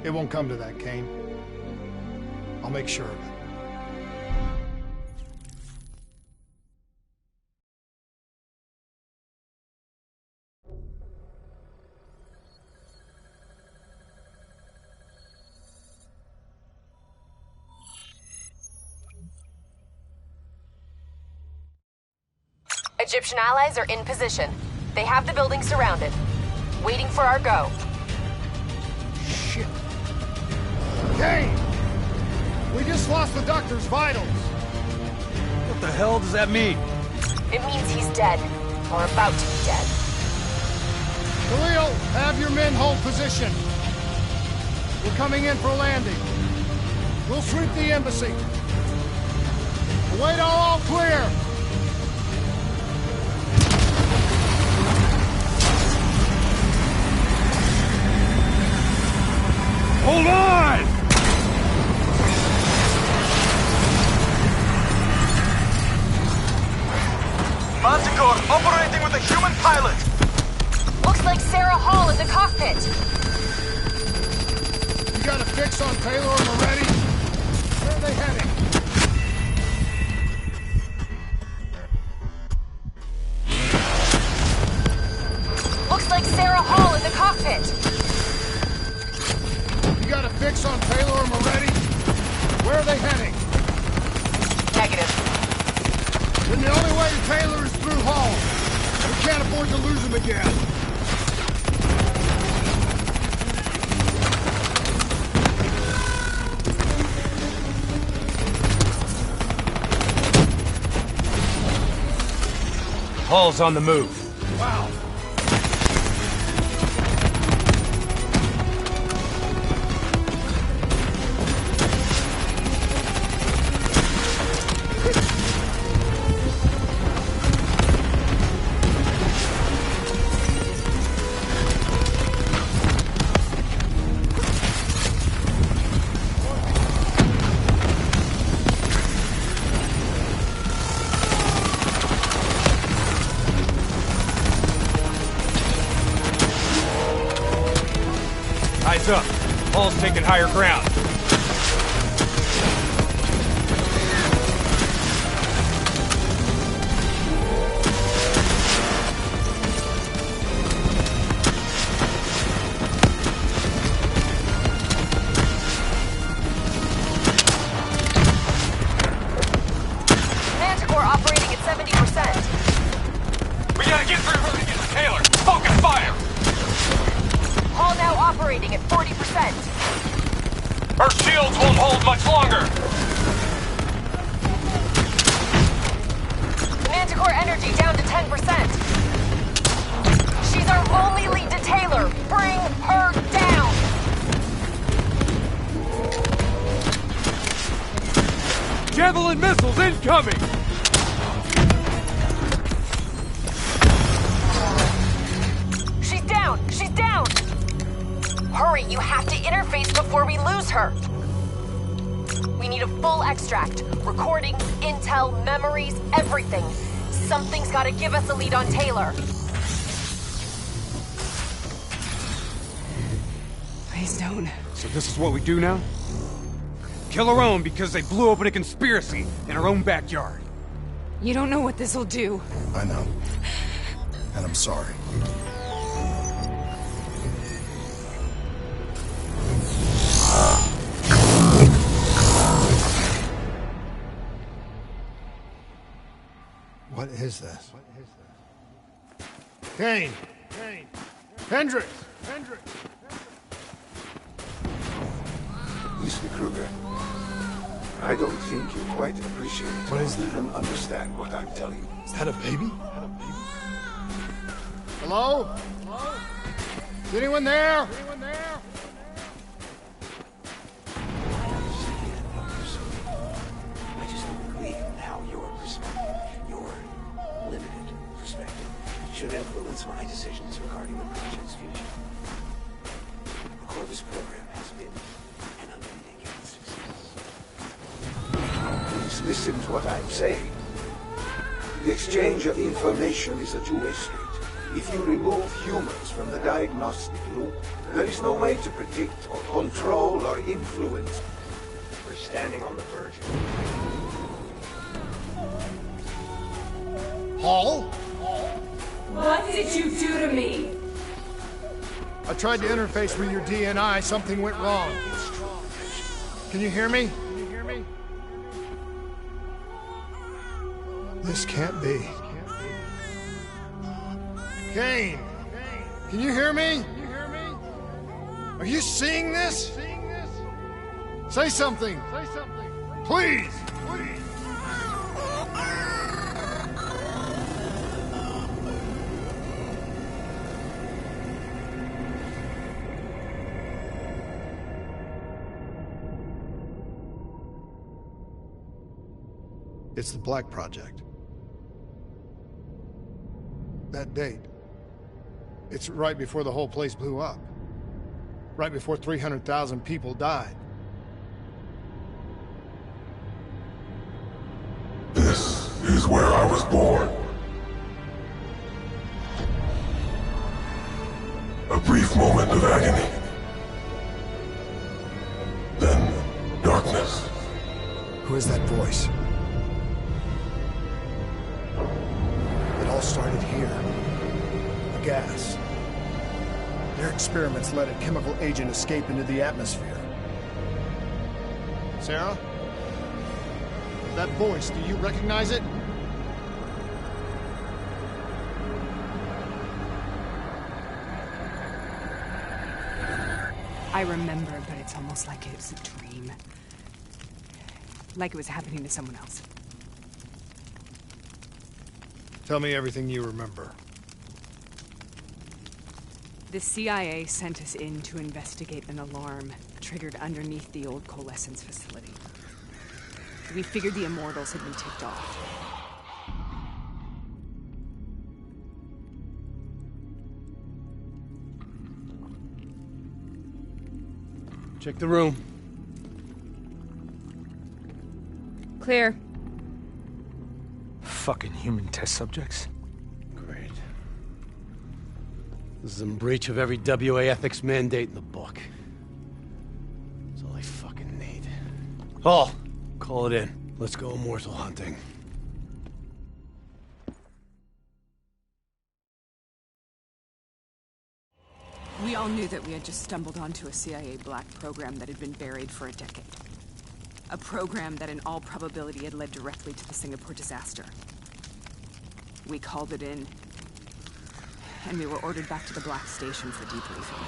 B: It won't come to that, Kane. I'll make sure of it.
P: Egyptian allies are in position. They have the building surrounded. Waiting for our go.
B: Shit. Kane! We just lost the doctor's vitals.
F: What the hell does that mean?
P: It means he's dead. Or about to be dead.
B: Khalil, have your men hold position. We're coming in for landing. We'll sweep the embassy. Await all clear.
K: Hold on!
O: Manticore operating with a human pilot!
P: Looks like Sarah Hall in the cockpit.
B: You got a fix on Taylor and Moretti? Where are they heading?
P: Looks like Sarah Hall in the cockpit.
B: You got a fix on Taylor and Moretti? Where are they heading?
P: Negative.
B: Then the only way to Taylor is through Hall. We can't afford to lose him again.
F: Hall's on the move.
B: Wow.
F: Eyes up. Hall's taking higher ground.
P: Manticore operating at 70%.
N: We gotta get through her to get to Taylor. Focus fire!
P: Hall now operating at 40%.
N: Her shields won't hold much longer.
P: Manticore energy down to 10%. She's our only lead to Taylor. Bring her down.
F: Javelin missiles incoming!
P: She's down. She's down. Hurry, you have to interface before we lose her. We need a full extract. Recordings, intel, memories, everything. Something's gotta give us a lead on Taylor.
Q: Please don't.
F: So this is what we do now? Kill our own because they blew open a conspiracy in our own backyard.
Q: You don't know what this'll do.
B: I know. And I'm sorry. What is this? Kane! Hendricks!
L: Mr. Kruger, I don't think you quite appreciate
B: What is that?
L: and understand what I'm telling you.
B: Is that a baby? Hello? Is anyone there?
L: I just don't believe in how your perspective, your limited perspective, should influence my decisions regarding the project's future. The Corvus program has been an unmitigated success. Please listen to what I'm saying. The exchange of information is a two-way street. If you remove humans from the diagnostic loop, there is no way to predict or control or influence. We're standing on the verge of
B: Hall?
M: What did you do to me?
B: I tried to interface with your DNI. Something went wrong. Can you hear me? This can't be. Kane! Can you hear me? Are you seeing this? Say something! Please! It's the Black Project. That date. It's right before the whole place blew up. Right before 300,000 people died.
R: This is where I was born. A brief moment of agony. Then, darkness.
B: Who is that voice? It all started here. The gas. Their experiments let a chemical agent escape into the atmosphere. Sarah? That voice, do you recognize it?
Q: I remember, but it's almost like it was a dream. Like it was happening to someone else.
B: Tell me everything you remember.
Q: The CIA sent us in to investigate an alarm triggered underneath the old coalescence facility. We figured the Immortals had been tipped off.
F: Check the room.
Q: Clear.
K: Fucking human test subjects.
F: Great. This is in breach of every WA ethics mandate in the book. That's all I fucking need. Paul, call it in. Let's go immortal hunting.
Q: We all knew that we had just stumbled onto a CIA black program that had been buried for a decade. A program that in all probability had led directly to the Singapore disaster. We called it in, and we were ordered back to the Black Station for debriefing.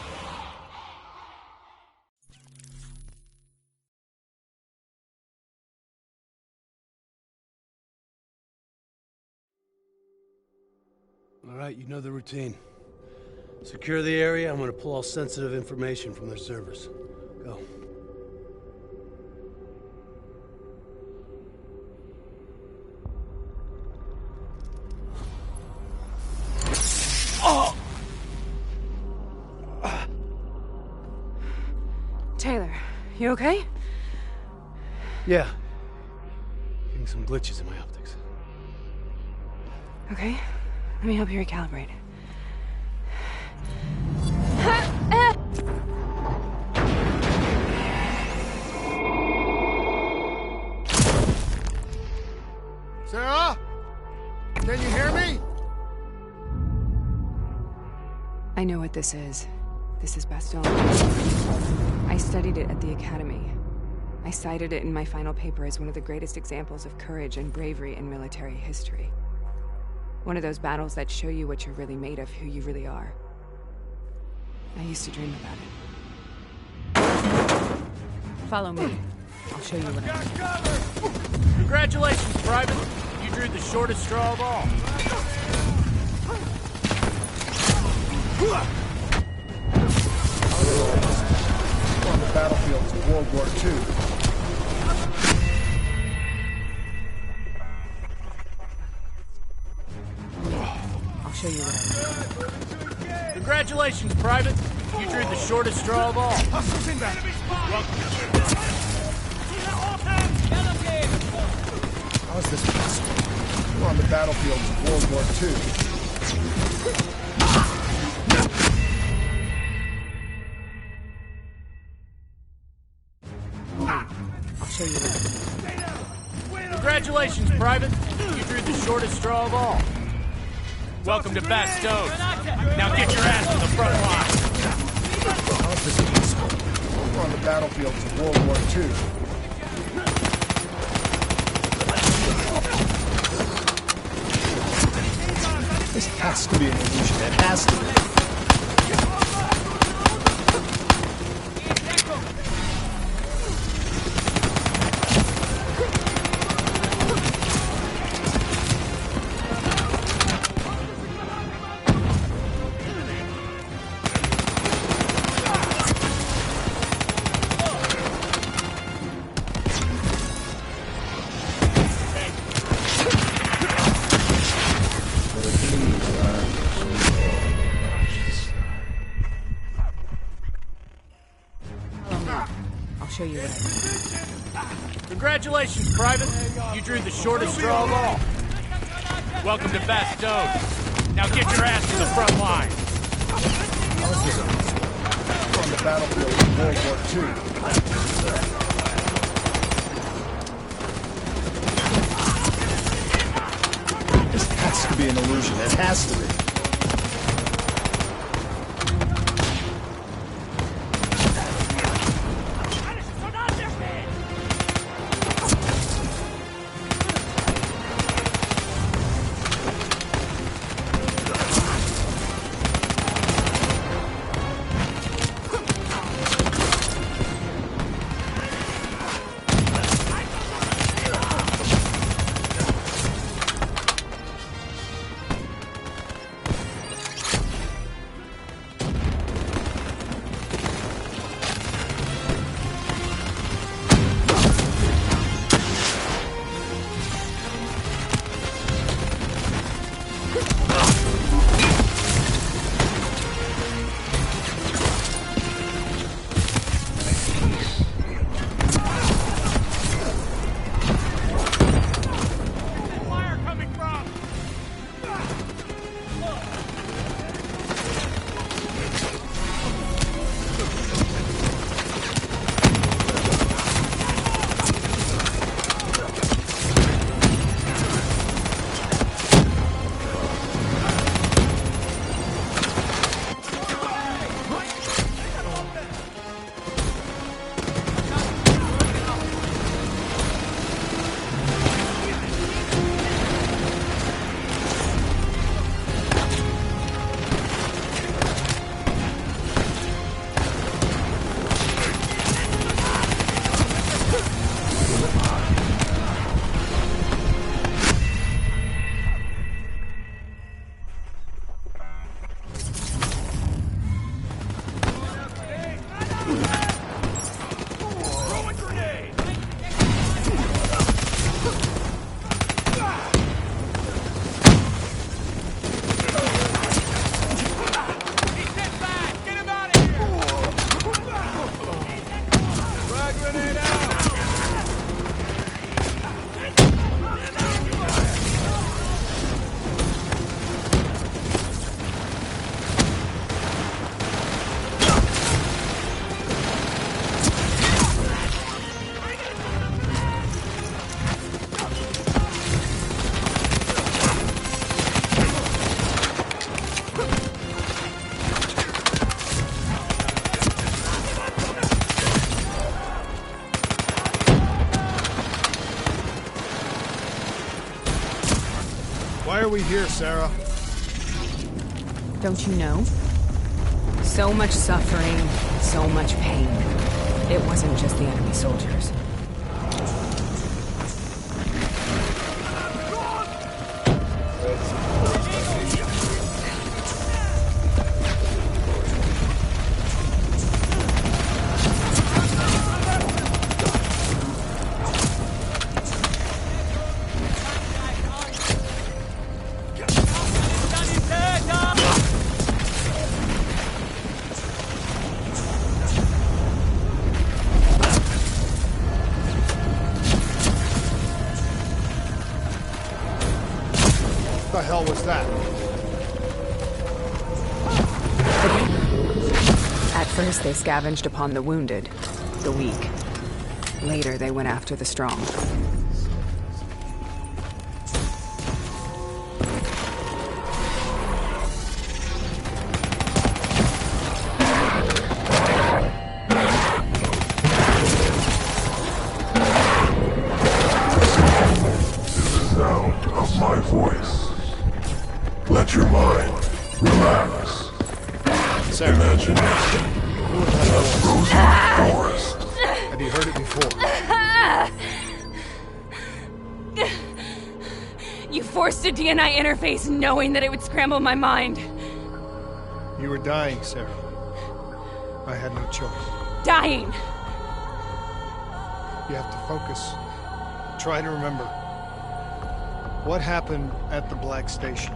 F: All right, you know the routine. Secure the area. I'm gonna pull all sensitive information from their servers. Go.
Q: Oh! Taylor, you okay?
F: Yeah. Getting some glitches in my optics.
Q: Okay, let me help you recalibrate.
B: Sarah? Can you hear me?
Q: I know what this is. This is Bastogne. I studied it at the Academy. I cited it in my final paper as one of the greatest examples of courage and bravery in military history. One of those battles that show you what you're really made of, who you really are. I used to dream about it. Follow me. I'll show you what I mean.
S: Congratulations, Private. You drew the shortest straw of all.
B: On the battlefields of World War II.
Q: I'll show you what I mean.
S: Congratulations, Private. You drew the shortest straw of all.
K: Hostiles inbound.
B: How is this possible? We're on the battlefields of World War II.
Q: I'll show you what.
S: Congratulations, Private. You drew the shortest straw of all. Welcome to Bastogne. Now get your ass to the front line.
B: How is this possible? We're on the battlefields of World War II. This has to be an illusion. It has to be.
Q: I'll show you what I mean.
S: Congratulations, Private. You drew the shortest straw of all. Welcome to Bastogne. Now get your ass to the front line.
B: How is this possible? We're on the battlefield of World War II. This has to be an illusion. It has to be. are we here, Sarah?
Q: Don't you know? So much suffering, so much pain. It wasn't just the enemy soldiers.
B: What the hell was that?
Q: At first, they scavenged upon the wounded, the weak. Later, they went after the strong. A DNI interface knowing that it would scramble my mind.
B: You were dying, Sarah. I had no choice.
Q: Dying!
B: You have to focus. Try to remember. What happened at the Black Station?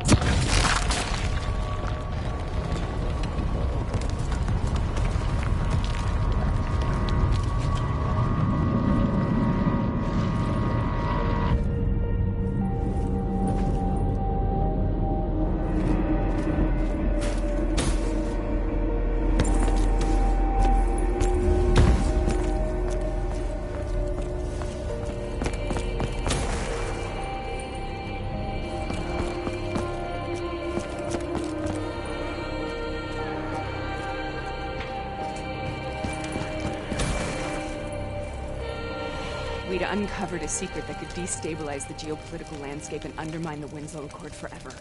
Q: We'd uncovered a secret that could destabilize the geopolitical landscape and undermine the Winslow Accord forever.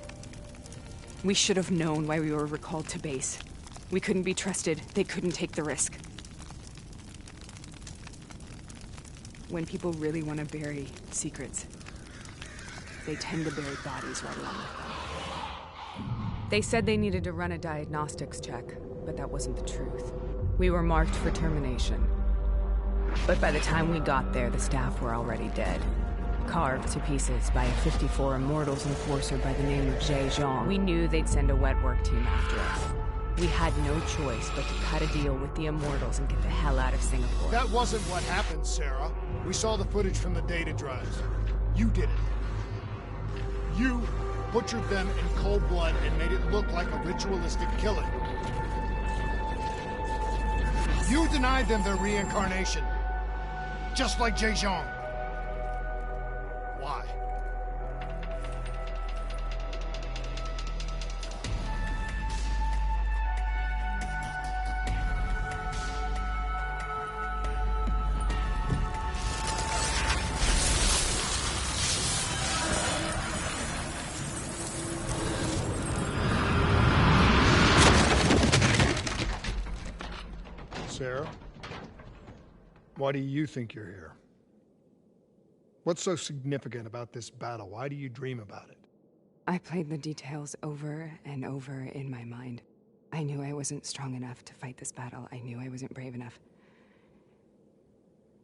Q: We should have known why we were recalled to base. We couldn't be trusted. They couldn't take the risk. When people really want to bury secrets, they tend to bury bodies right along with them. They said they needed to run a diagnostics check, but that wasn't the truth. We were marked for termination. But by the time we got there, the staff were already dead. Carved to pieces by a 54 Immortals enforcer by the name of Jay Zhang. We knew they'd send a wet work team after us. We had no choice but to cut a deal with the Immortals and get the hell out of Singapore.
B: That wasn't what happened, Sarah. We saw the footage from the data drives. You did it. You butchered them in cold blood and made it look like a ritualistic killing. You denied them their reincarnation. Just like Jay Zhang. Why? Sarah? Why do you think you're here? What's so significant about this battle? Why do you dream about it?
Q: I played the details over and over in my mind. I knew I wasn't strong enough to fight this battle. I knew I wasn't brave enough.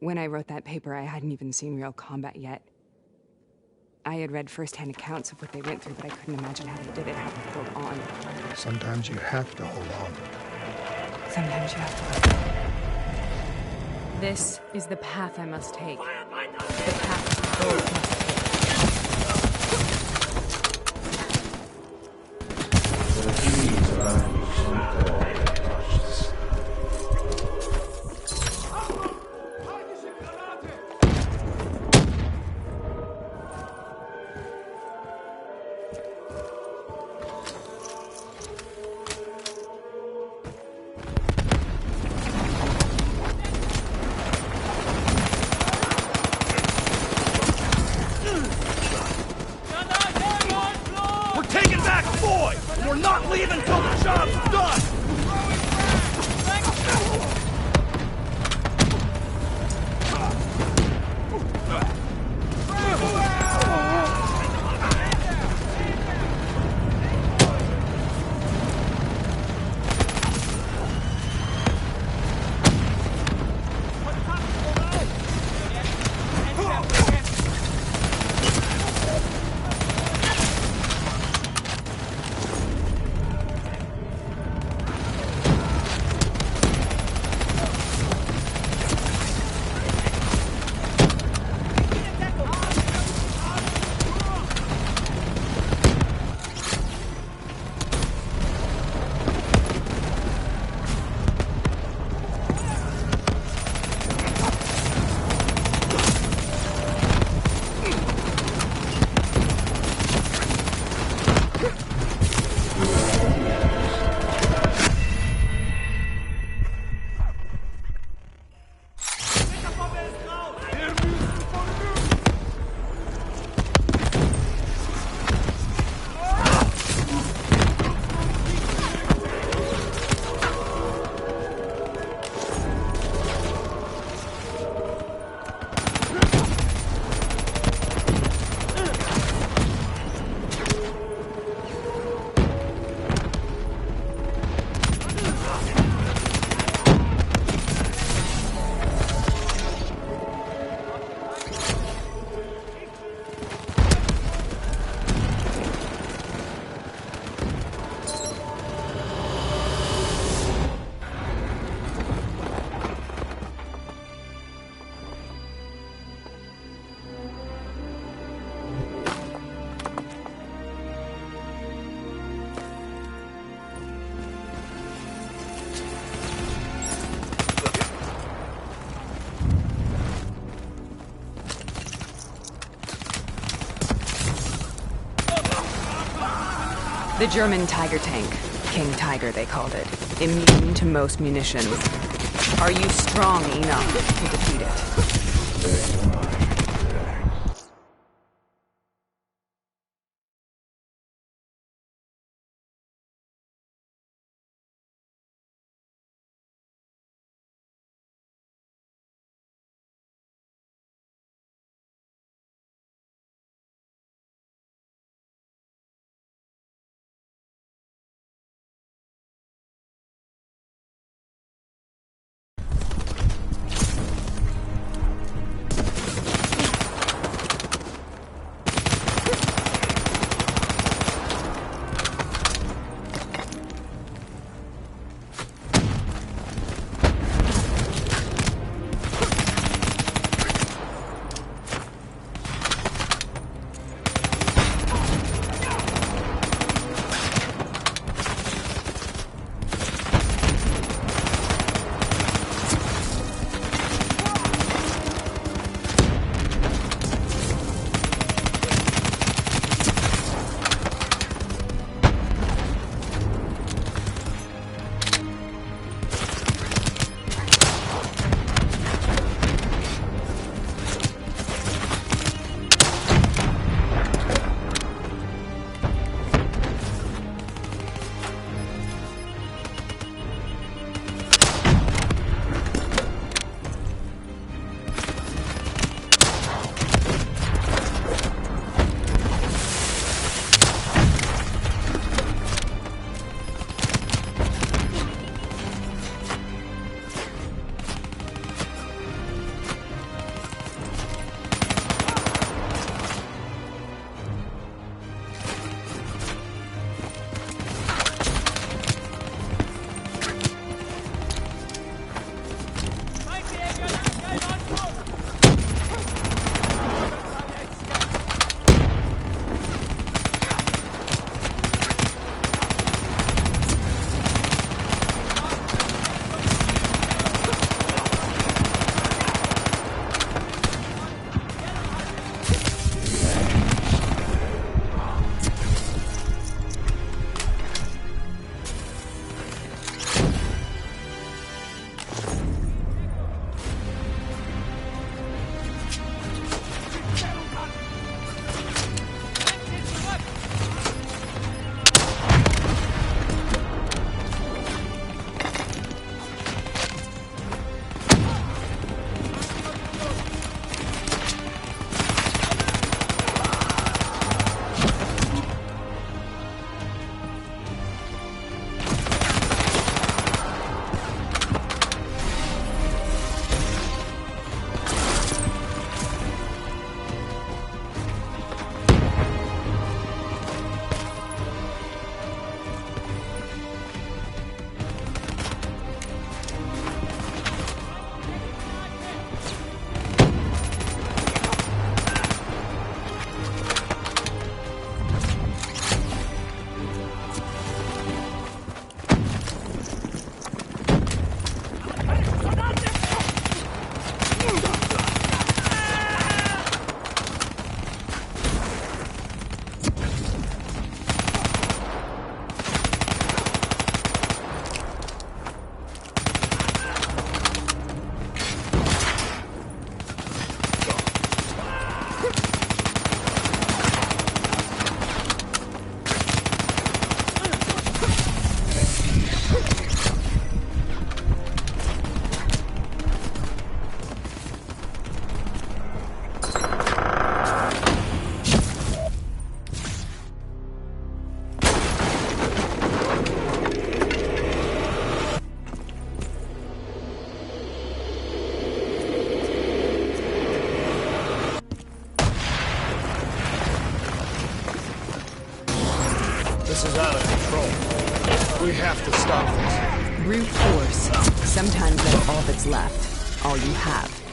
Q: When I wrote that paper, I hadn't even seen real combat yet. I had read first-hand accounts of what they went through, but I couldn't imagine how they did it, how they held on.
B: Sometimes you have to hold on.
Q: Sometimes you have to. This is the path I must take. The path we both must take.
K: Job's done!
Q: The German Tiger tank. King Tiger, they called it. Immune to most munitions. Are you strong enough to defeat it?
B: We have to stop this.
Q: Brute force. Sometimes that's all that's left. All you have.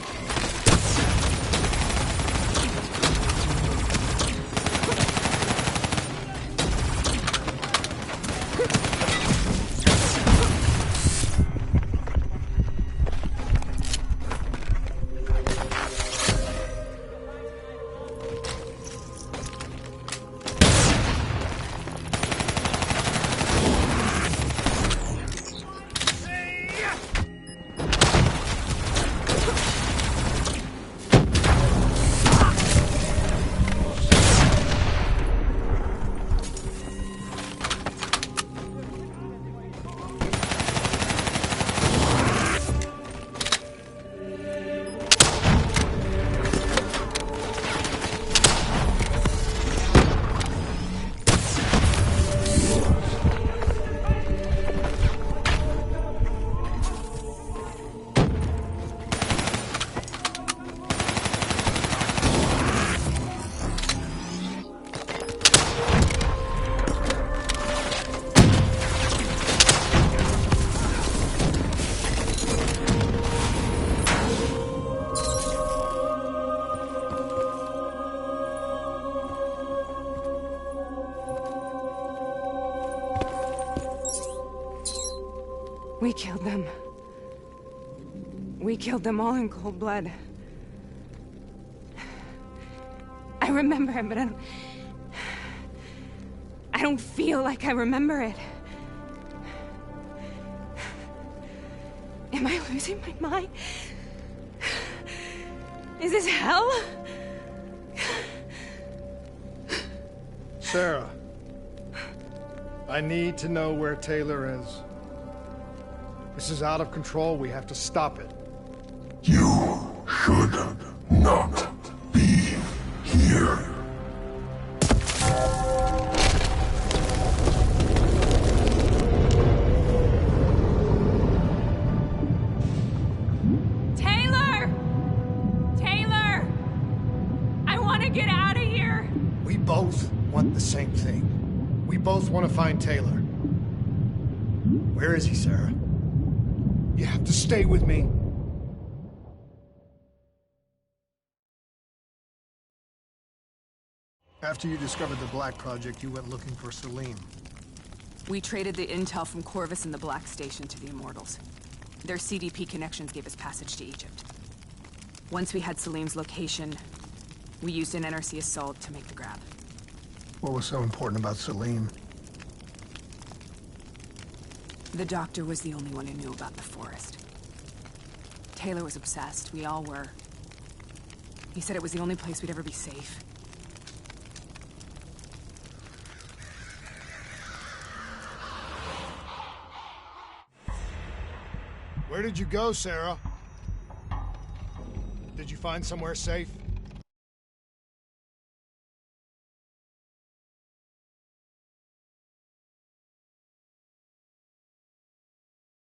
Q: We killed them. We killed them all in cold blood. I remember it, but I don't feel like I remember it. Am I losing my mind? Is this hell?
B: Sarah, I need to know where Taylor is. This is out of control. We have to stop it.
R: You should not be here.
M: Taylor! Taylor! I want to get out of here!
B: We both want the same thing. We both want to find Taylor. Where is he, Sarah? You have to stay with me. After you discovered the Black Project, you went looking for Salim.
Q: We traded the intel from Corvus and the Black Station to the Immortals. Their CDP connections gave us passage to Egypt. Once we had Salim's location, we used an NRC assault to make the grab.
B: What was so important about Salim?
Q: The doctor was the only one who knew about the forest. Taylor was obsessed. We all were. He said it was the only place we'd ever be safe.
B: Where did you go, Sarah? Did you find somewhere safe?